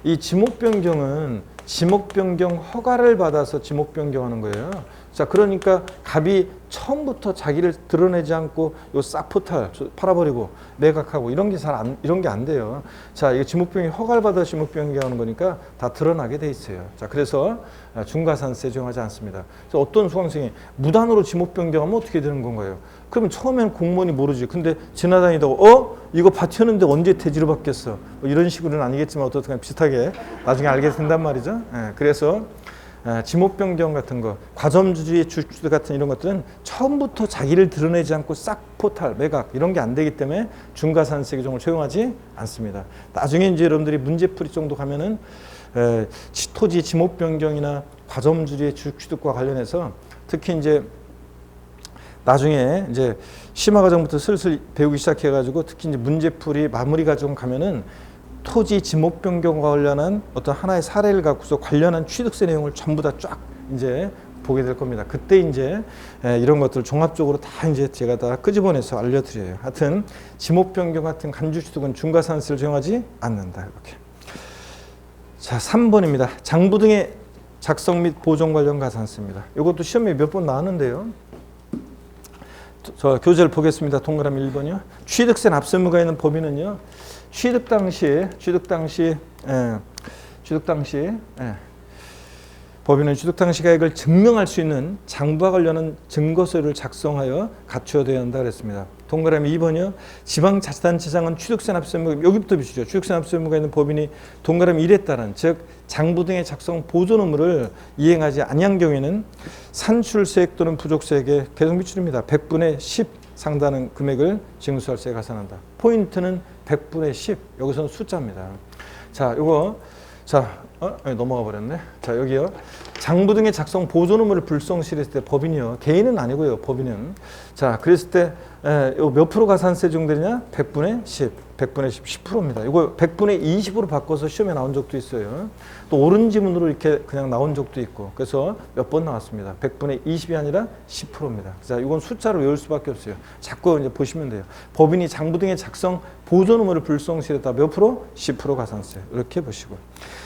이 지목 변경은 지목 변경 허가를 받아서 지목 변경하는 거예요. 자, 그러니까 갑이 처음부터 자기를 드러내지 않고 요 싹포탈 팔아버리고 매각하고 이런 게 이런 게 안 돼요. 자, 이거 지목 변경 허가를 받아 지목 변경하는 거니까 다 드러나게 돼 있어요. 자, 그래서 중가산세 적용하지 않습니다. 그래서 어떤 수강생이 무단으로 지목 변경하면 어떻게 되는 건가요? 그러면 처음엔 공무원이 모르지. 근데 지나다니다가 이거 밭이었는데 언제 대지로 바뀌었어? 뭐 이런 식으로는 아니겠지만 어떻든 비슷하게 나중에 알게 된단 말이죠. 그래서 지목 변경 같은 거, 과점주의 주주들 같은 이런 것들은 처음부터 자기를 드러내지 않고 싹 포탈, 매각 이런 게 안 되기 때문에 중가산세 규정을 적용하지 않습니다. 나중에 이제 여러분들이 문제풀이 정도 가면은 토지 지목 변경이나 과점주의 주취득과 관련해서 특히 이제 나중에 이제 심화 과정부터 슬슬 배우기 시작해가지고 특히 이제 문제풀이 마무리 과정 가면은 토지 지목 변경과 관련한 어떤 하나의 사례를 갖고서 관련한 취득세 내용을 전부 다 쫙 이제 보게 될 겁니다. 그때 이제 이런 것들을 종합적으로 다 이제 제가 다 끄집어내서 알려드려요. 하여튼 지목 변경 같은 간주 취득은 중가산세를 적용하지 않는다. 이렇게. 자, 3번입니다. 장부 등의 작성 및 보존 관련 가산세입니다. 이것도 시험에 몇 번 나왔는데요. 저 교재를 보겠습니다. 동그라미 1번이요. 취득세 납세무가 있는 법인은요. 취득 당시 법인은 취득 당시 가액을 증명할 수 있는 장부와 관련한 증거 서류를 작성하여 갖춰야 한다 그랬습니다. 동그라미 2번이요. 지방자치단체장은 취득세 납세무, 여기부터 비추죠. 취득세 납세무가 있는 법인이 동그라미 1에 따른 즉 장부 등의 작성 보존 의무를 이행하지 아니한 경우에는 산출세액 또는 부족세액에 계속 비출입니다. 100분의 10 상당한 금액을 징수할세에 가산한다. 포인트는 100분의 10. 여기서는 숫자입니다. 자, 요거 넘어가 버렸네. 자, 여기요. 장부 등의 작성 보존 의무를 불성실했을 때 법인이요. 개인은 아니고요. 법인은. 자, 그랬을 때 몇 프로 가산세 적용되냐? 100분의 10. 100분의 10, 10%입니다. 이거 100분의 20으로 바꿔서 시험에 나온 적도 있어요. 또 옳은 지문으로 이렇게 그냥 나온 적도 있고. 그래서 몇 번 나왔습니다. 100분의 20이 아니라 10%입니다. 자, 이건 숫자로 외울 수밖에 없어요. 자꾸 이제 보시면 돼요. 법인이 장부 등의 작성 보존 의무를 불성실했다. 몇 프로? 10% 가산세. 이렇게 보시고.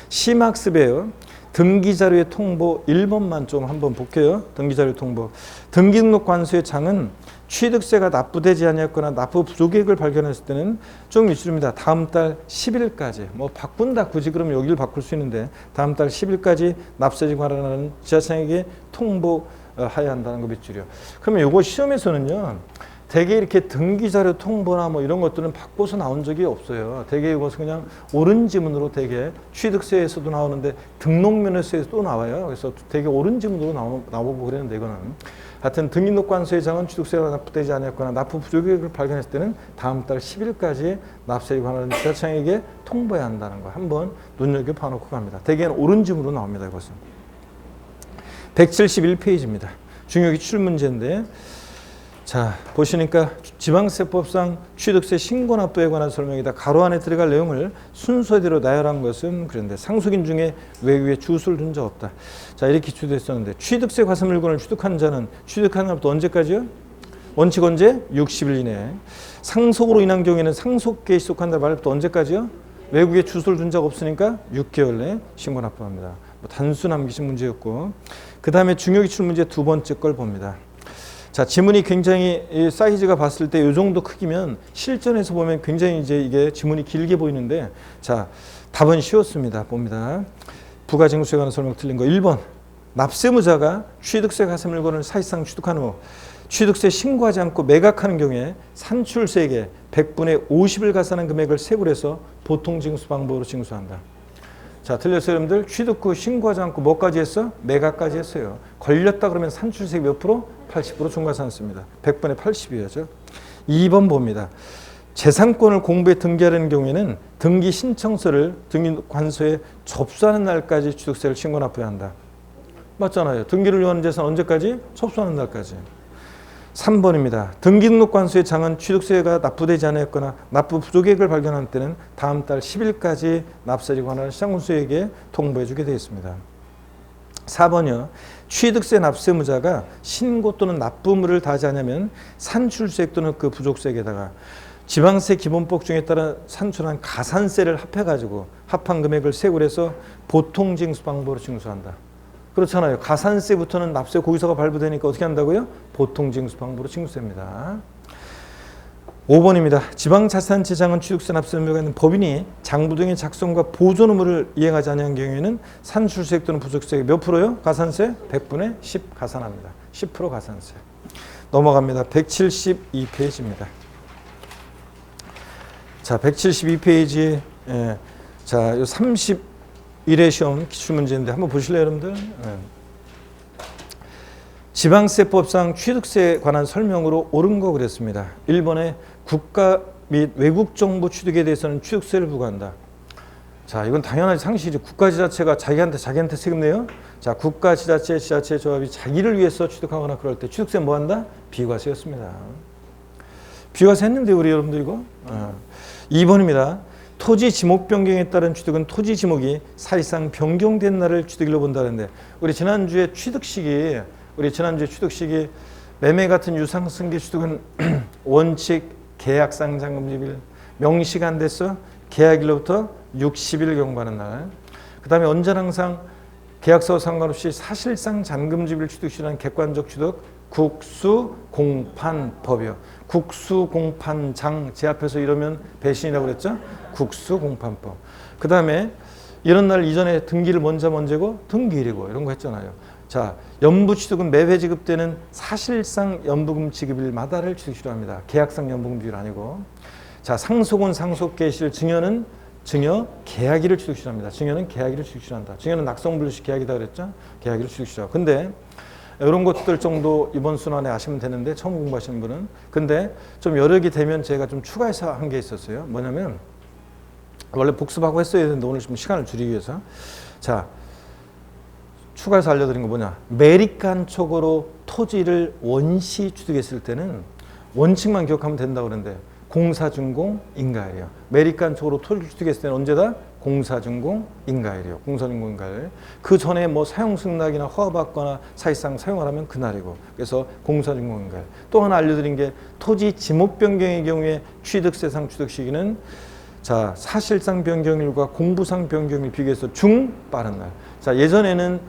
심학습이에요. 등기자료의 통보 1번만 좀 한번 볼게요. 등기자료 통보. 등기등록 관수의 장은 취득세가 납부되지 아니었거나 납부 부족액을 발견했을 때는 좀 미줄입니다. 다음 달 10일까지 뭐 바꾼다 굳이 그러면 여기를 바꿀 수 있는데 다음 달 10일까지 납세지 관련하는 지자체에게 통보하여야 한다는 거 밑줄이요. 그러면 요거 시험에서는요. 대개 이렇게 등기자료 통보나 뭐 이런 것들은 바꿔서 나온 적이 없어요. 대개 이것은 그냥 옳은 지문으로 대개 취득세에서도 나오는데 등록면허세에서도 나와요. 그래서 대개 옳은 지문으로 나오고 그랬는데 이거는 하여튼 등기록관수의 장은 취득세가 납부되지 않았거나 납부 부족액을 발견했을 때는 다음 달 10일까지 납세에 관한 지자체에게 통보해야 한다는 거 한번 눈여겨봐 놓고 갑니다. 대개는 옳은 지문으로 나옵니다. 이것은 171페이지입니다. 중요 기출 문제인데 자, 보시니까 지방세법상 취득세 신고납부에 관한 설명이다. 가로 안에 들어갈 내용을 순서대로 나열한 것은 그런데 상속인 중에 외유에 주소를 둔 적 없다. 자, 이렇게 기출됐었는데 취득세 과세물건을 취득한 자는 취득한 날부터 언제까지요? 원칙 언제? 60일 이내. 상속으로 인한 경우에는 상속계에 시속한 날 말부터 언제까지요? 외국에 주소를 둔 적 없으니까 6개월 내에 신고납부합니다. 뭐 단순한 기출 문제였고 그 다음에 중요 기출 문제 두 번째 걸 봅니다. 자, 지문이 굉장히 사이즈가 봤을 때 이 정도 크기면 실전에서 보면 굉장히 이제 이게 지문이 길게 보이는데 자, 답은 쉬웠습니다. 봅니다. 부가징수에 관한 설명 틀린 거 1번. 납세무자가 취득세 가세물건을 사실상 취득한 후 취득세 신고하지 않고 매각하는 경우에 산출세액의 100분의 50을 가산한 금액을 세고를 해서 보통징수 방법으로 징수한다. 자, 틀렸어요, 여러분들? 취득 후 신고하지 않고 뭐까지 했어? 매각까지 했어요. 걸렸다 그러면 산출세액 몇 프로? 80% 중과산습니다. 100분의 80이죠. 2번 봅니다. 재산권을 공부에 등기하려는 경우에는 등기 신청서를 등기관서에 접수하는 날까지 취득세를 신고 납부해야 한다. 맞잖아요. 등기를 요하는 재산 언제까지? 접수하는 날까지. 3번입니다. 등기등록관수의 장은 취득세가 납부되지 않았거나 납부 부족액을 발견할 때는 다음 달 10일까지 납세에 관한 시장군수에게 통보해 주게 되어 있습니다. 4번이요. 취득세 납세무자가 신고 또는 납부물을 다하지 않으면 산출세액 또는 그 부족세액에다가 지방세 기본법 중에 따라 산출한 가산세를 합해가지고 합한 금액을 세고를 해서 보통징수 방법으로 징수한다. 그렇잖아요. 가산세부터는 납세 고의서가 발부되니까 어떻게 한다고요? 보통징수 방법으로 징수됩니다. 5번입니다. 지방자치단체장은 취득세 납세 의무가 있는 법인이 장부 등의 작성과 보존 의무를 이행하지 않은 경우에는 산출세액 또는 부족세액 몇 프로요? 가산세 100분의 10 가산합니다. 10% 가산세. 넘어갑니다. 172페이지입니다. 자, 172페이지. 자, 요 31회 시험 기출문제인데 한번 보실래요, 여러분들? 지방세법상 취득세에 관한 설명으로 옳은 거 그랬습니다. 1번에 국가 및 외국 정부 취득에 대해서는 취득세를 부과한다. 자, 이건 당연하지 상식이죠. 국가지자체가 자기한테 세금 내요. 자, 국가지자체, 지자체 조합이 자기를 위해서 취득하거나 그럴 때 취득세 뭐 한다? 비과세였습니다. 비과세 했는데 우리 여러분들 이거? 2번입니다. 토지 지목 변경에 따른 취득은 토지 지목이 사실상 변경된 날을 취득일로 본다는데 우리 지난주에 취득식이 매매 같은 유상승계 취득은 원칙 계약상 잔금집일 명시가 안 됐어 계약일로부터 60일 경과하는 날. 그 다음에 언제나 항상 계약서와 상관없이 사실상 잔금집일 취득시라는 객관적 취득 국수공판법이요. 국수공판장 제 앞에서 이러면 배신이라고 그랬죠? 국수공판법. 그 다음에 이런 날 이전에 등기를 먼저 고 등기일이고 이런 거 했잖아요. 자, 연부취득은 매회 지급되는 사실상 연부금 지급일마다를 취득시로 합니다. 계약상 연부금 비율 아니고. 자, 상속은 상속개시일, 증여는 증여 계약일을 취득시로 합니다. 증여는 계약일을 취득시로 한다. 증여는 낙성분류식 계약이다 그랬죠? 계약일을 취득시로 하고. 근데 이런 것들 정도 이번 순환에 아시면 되는데 처음 공부하시는 분은. 근데 좀 여러 개 되면 제가 좀 추가해서 한 게 있었어요. 뭐냐면 원래 복습하고 했어야 되는데 오늘 좀 시간을 줄이기 위해서. 자, 추가해서 알려드린 거 뭐냐. 매립간 촉으로 토지를 원시 취득했을 때는 원칙만 기억하면 된다고 그러는데 공사준공 인가일이에요. 매립간 촉으로 토지를 취득했을 때는 언제다? 공사준공 인가일이에요. 공사준공 인가일. 그 전에 뭐 사용 승낙이나 허가받거나 사실상 사용을 하면 그날이고. 그래서 공사준공 인가일. 또 하나 알려드린 게 토지 지목 변경의 경우에 취득세상 취득 시기는 자, 사실상 변경일과 공부상 변경일 비교해서 중 빠른 날. 자, 예전에는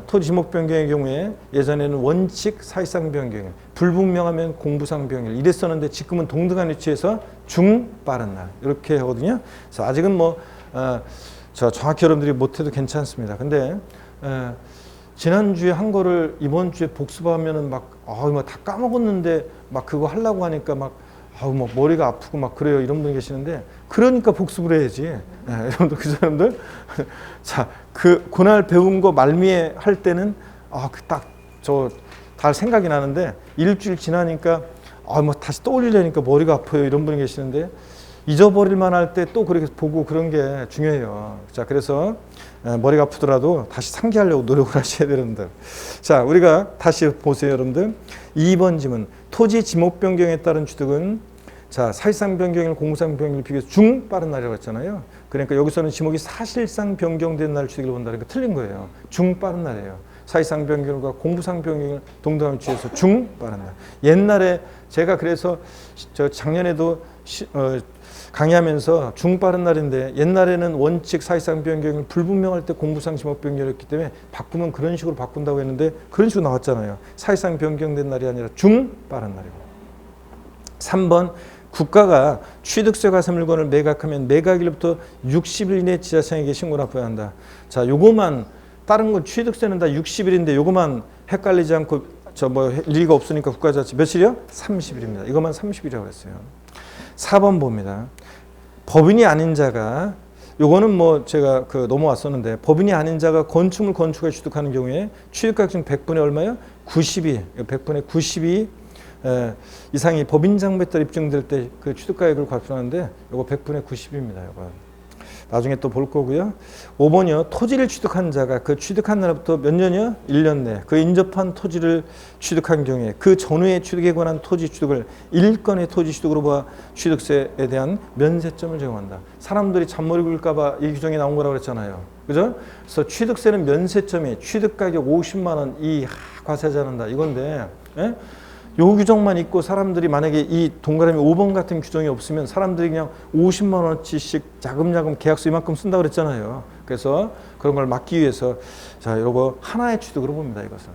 토지 지목 변경의 경우에 예전에는 원칙 사실상 변경일, 불분명하면 공부상 변경일 이랬었는데 지금은 동등한 위치에서 중 빠른 날 이렇게 하거든요. 그래서 아직은 뭐 정확히 여러분들이 못해도 괜찮습니다. 근데 지난주에 한 거를 이번 주에 복습하면은 막 다 까먹었는데 막 그거 하려고 하니까 막 머리가 아프고 막 그래요. 이런 분이 계시는데 그러니까 복습을 해야지. 여러분들 그 사람들 자, 그날 배운 거 말미에 할 때는 딱 저 다 생각이 나는데 일주일 지나니까 다시 떠올리려니까 머리가 아파요. 이런 분이 계시는데 잊어버릴 만할 때 또 그렇게 보고 그런 게 중요해요. 자, 그래서 머리가 아프더라도 다시 상기하려고 노력을 하셔야 되는데. 자, 우리가 다시 보세요, 여러분들. 2번 지문. 토지 지목 변경에 따른 취득은 자, 사실상 변경일, 공부상 변경일 비교해서 중 빠른 날이라고 했잖아요. 그러니까 여기서는 지목이 사실상 변경된 날 취득을 본다는 게 틀린 거예요. 중 빠른 날이에요. 사실상 변경일과 공부상 변경일 동등한 위치에서 중 빠른 날. 옛날에 제가 그래서 저 작년에도 강의하면서 중 빠른 날인데 옛날에는 원칙 사실상 변경일 불분명할 때 공부상 지목 변경이었기 때문에 바꾸면 그런 식으로 바꾼다고 했는데 그런 식으로 나왔잖아요. 사실상 변경된 날이 아니라 중 빠른 날이고. 3번 국가가 취득세 과세 물건을 매각하면 매각일부터 60일 이내 지자체에게 신고를 납부해야 한다. 자, 요거만 다른 건 취득세는 다 60일인데 요거만 헷갈리지 않고 일리가 없으니까 국가자치 며칠이요? 30일입니다. 이것만 30일이라고 했어요. 4번 봅니다. 법인이 아닌 자가 요거는 뭐 제가 넘어왔었는데 법인이 아닌 자가 건축물 건축에 취득하는 경우에 취득가액 100분의 얼마요? 92. 100분의 92 이상이 법인장부에 따라 입증될 때 그 취득가액을 과표하는데 요거 100분의 90입니다. 요거. 나중에 또 볼 거고요. 5번이요. 토지를 취득한 자가 그 취득한 날부터 몇 년이요? 1년 내 그 인접한 토지를 취득한 경우에 그 전후의 취득에 관한 토지 취득을 일건의 토지 취득으로 봐 취득세에 대한 면세점을 제공한다. 사람들이 잔머리 굴까 봐 이 규정이 나온 거라고 그랬잖아요. 그죠? 그래서 취득세는 면세점이 취득가격 50만 원 이 과세하지 않는다. 이건데 요 규정만 있고 사람들이 만약에 이 동그라미 5번 같은 규정이 없으면 사람들이 그냥 50만 원어치씩 자금자금 계약서 이만큼 쓴다고 그랬잖아요. 그래서 그런 걸 막기 위해서 자, 요거 하나의 취득으로 봅니다. 이것은.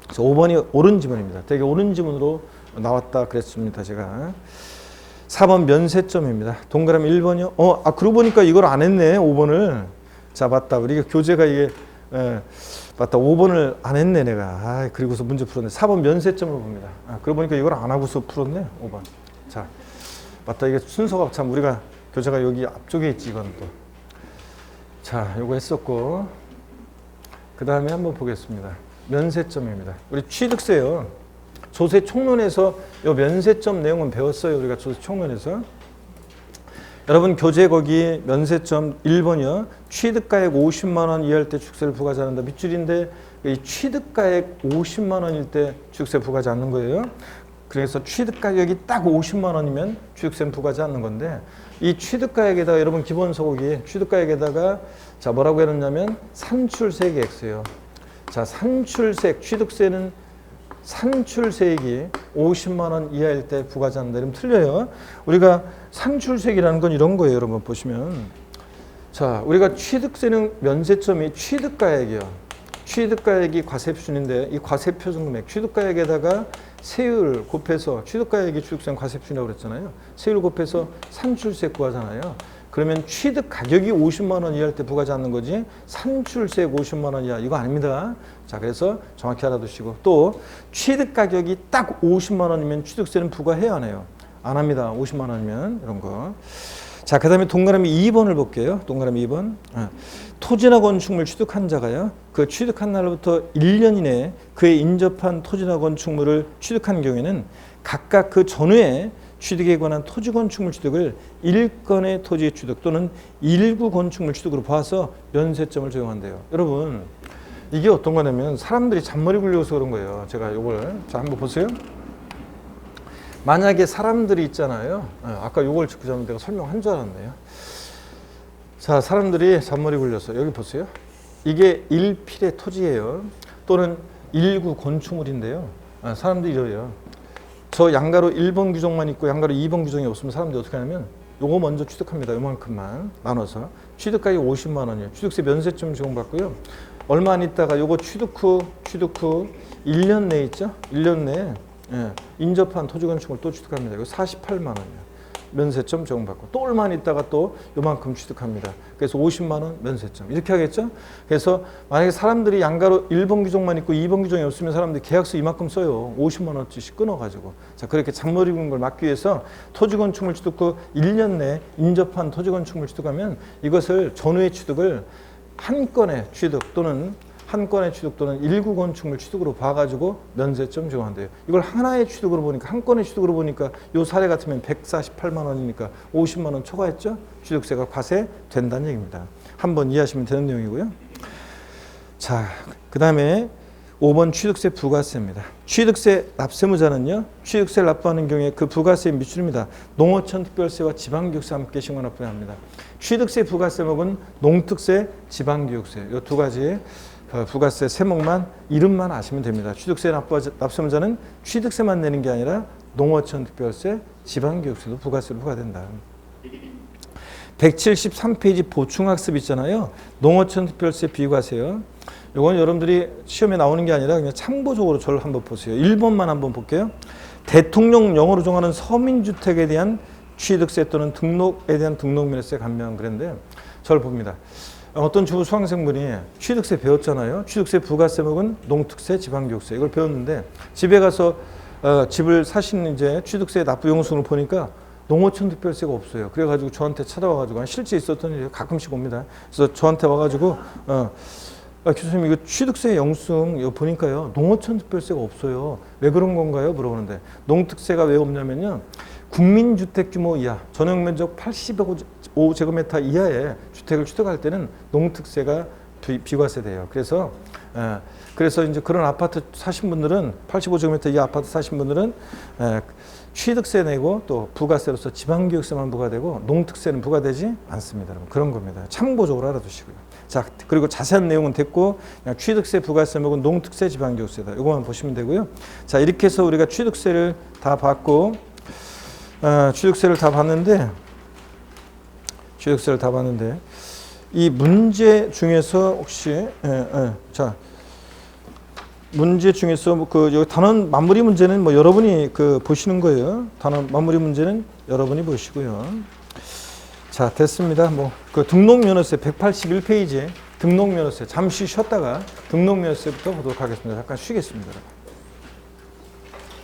그래서 5번이 옳은 지문입니다. 되게 옳은 지문으로 나왔다 그랬습니다. 제가. 4번 면세점입니다. 동그라미 1번이요. 그러고 보니까 이걸 안 했네. 5번을. 자, 맞다. 우리가 교재가 이게 맞다. 5번을 안 했네 내가. 그리고서 문제 풀었네. 4번 면세점을 봅니다. 그러고 보니까 이걸 안 하고서 풀었네. 5번. 자, 맞다. 이게 순서가 참 우리가 교재가 여기 앞쪽에 있지 이건 또. 자, 요거 했었고 그 다음에 한번 보겠습니다. 면세점입니다. 우리 취득세요. 조세 총론에서 요 면세점 내용은 배웠어요. 우리가 조세 총론에서. 여러분 교재 거기 면세점 1번이요. 취득가액 50만 원 이하일 때 취득세를 부과하지 않는다. 밑줄인데 이 취득가액 50만 원일 때 취득세 부과하지 않는 거예요. 그래서 취득가격이 딱 50만 원이면 취득세는 부과하지 않는 건데 이 취득가액에다가 여러분 기본 소고기 취득가액에다가 자 뭐라고 해놓냐면 산출세액이 X예요. 자 산출세액 취득세는 산출세액이 50만 원 이하일 때 부과하지 않는다. 이러면 틀려요. 우리가 산출세액이라는 건 이런 거예요. 여러분 보시면 자 우리가 취득세는 면세점이 취득가액이요. 취득가액이 과세표준인데 이 과세표준 금액, 취득가액에다가 세율 곱해서 취득가액이 취득세 과세표준이라고 그랬잖아요. 세율 곱해서 산출세 구하잖아요. 그러면 취득 가격이 50만 원 이하일 때 부과하지 않는 거지 산출세 50만 원 이하 이거 아닙니다. 자, 그래서 정확히 알아두시고 또 취득 가격이 딱 50만 원이면 취득세는 부과해야 하네요. 안 합니다. 50만 원이면 이런 거. 자, 그 다음에 동그라미 2번을 볼게요. 동그라미 2번. 토지나 건축물 취득한 자가요. 그 취득한 날부터 1년 이내에 그에 인접한 토지나 건축물을 취득한 경우에는 각각 그 전후에 취득에 관한 토지 건축물 취득을 1건의 토지 취득 또는 1구 건축물 취득으로 봐서 면세점을 적용한대요. 여러분, 이게 어떤 거냐면 사람들이 잔머리 굴려서 그런 거예요. 제가 이걸 자 한번 보세요. 만약에 사람들이 있잖아요. 아까 요걸 짚고 자면 내가 설명한 줄 알았네요. 자, 사람들이 잔머리 굴려서 여기 보세요. 이게 1필의 토지예요. 또는 1구 건축물인데요. 사람들이 이래요. 저 양가로 1번 규정만 있고 양가로 2번 규정이 없으면 사람들이 어떻게 하냐면 요거 먼저 취득합니다. 요만큼만 나눠서. 취득가격이 50만 원이에요. 취득세 면세점 제공받고요. 얼마 안 있다가 요거 취득 후 1년 내에 있죠? 1년 내에 인접한 토지 건축물 또 취득합니다. 이거 48만 원이에요. 면세점 제공받고 또 얼마 안 있다가 또 요만큼 취득합니다. 그래서 50만 원 면세점 이렇게 하겠죠. 그래서 만약에 사람들이 양가로 1번 규정만 있고 2번 규정이 없으면 사람들이 계약서 이만큼 써요. 50만 원씩 끊어가지고. 자, 그렇게 잔머리 굵은 걸 막기 위해서 토지 건축물 취득 후 1년 내에 인접한 토지 건축물 취득하면 이것을 전후의 취득을 한 건의 취득 또는 한 건의 취득 또는 1구 건축물 취득으로 봐가지고 면세점 적용한대요. 이걸 하나의 취득으로 보니까 한 건의 취득으로 보니까 요 사례 같으면 148만 원이니까 50만 원 초과했죠? 취득세가 과세된다는 얘기입니다. 한번 이해하시면 되는 내용이고요. 자, 그 다음에 5번 취득세 부가세입니다. 취득세 납세무자는요. 취득세를 납부하는 경우에 그 부가세의 미출입니다. 농어촌 특별세와 지방교육세 함께 신고 납부해야 합니다. 취득세 부가세목은 농특세, 지방교육세 이 두 가지의 부가세 세목만 이름만 아시면 됩니다. 취득세 납세무자는 취득세만 내는 게 아니라 농어촌 특별세, 지방교육세도 부가세로 부과된다. 173페이지 보충학습 있잖아요. 농어촌 특별세 비과세요. 이건 여러분들이 시험에 나오는 게 아니라 그냥 참고적으로 저를 한번 보세요. 1번만 한번 볼게요. 대통령령으로 정하는 서민주택에 대한 취득세 또는 등록에 대한 등록면허세 감면 그랬는데 저를 봅니다. 어떤 주부 수강생분이 취득세 배웠잖아요. 취득세 부가세목은 농특세, 지방교육세 이걸 배웠는데 집에 가서 집을 사시는 이제 취득세 납부 영수증을 보니까 농어촌 특별세가 없어요. 그래가지고 저한테 찾아와가지고 실제 있었던 일이 가끔씩 옵니다. 그래서 저한테 와가지고 교수님 이거 취득세 영수증 이거 보니까요 농어촌 특별세가 없어요. 왜 그런 건가요? 물어보는데 농특세가 왜 없냐면요. 국민주택 규모 이하, 전용면적 85제곱미터 이하의 주택을 취득할 때는 농특세가 비과세돼요. 그래서 이제 그런 아파트 사신 분들은 85제곱미터 이하 아파트 사신 분들은 취득세 내고 또 부가세로서 지방교육세만 부과되고 농특세는 부과되지 않습니다. 여러분. 그런 겁니다. 참고적으로 알아두시고요. 자, 그리고 자세한 내용은 됐고 그냥 취득세, 부가세목은 농특세, 지방교육세다. 이거만 보시면 되고요. 자, 이렇게 해서 우리가 취득세를 다 봤고 취득세를 다 봤는데 이 문제 중에서 혹시 자 문제 중에서 그 여기 단원 마무리 문제는 뭐 여러분이 그 보시는 거예요. 단원 마무리 문제는 여러분이 보시고요. 자, 됐습니다. 뭐 그 등록면허세 181페이지에 등록면허세 잠시 쉬었다가 등록면허세부터 보도록 하겠습니다. 잠깐 쉬겠습니다.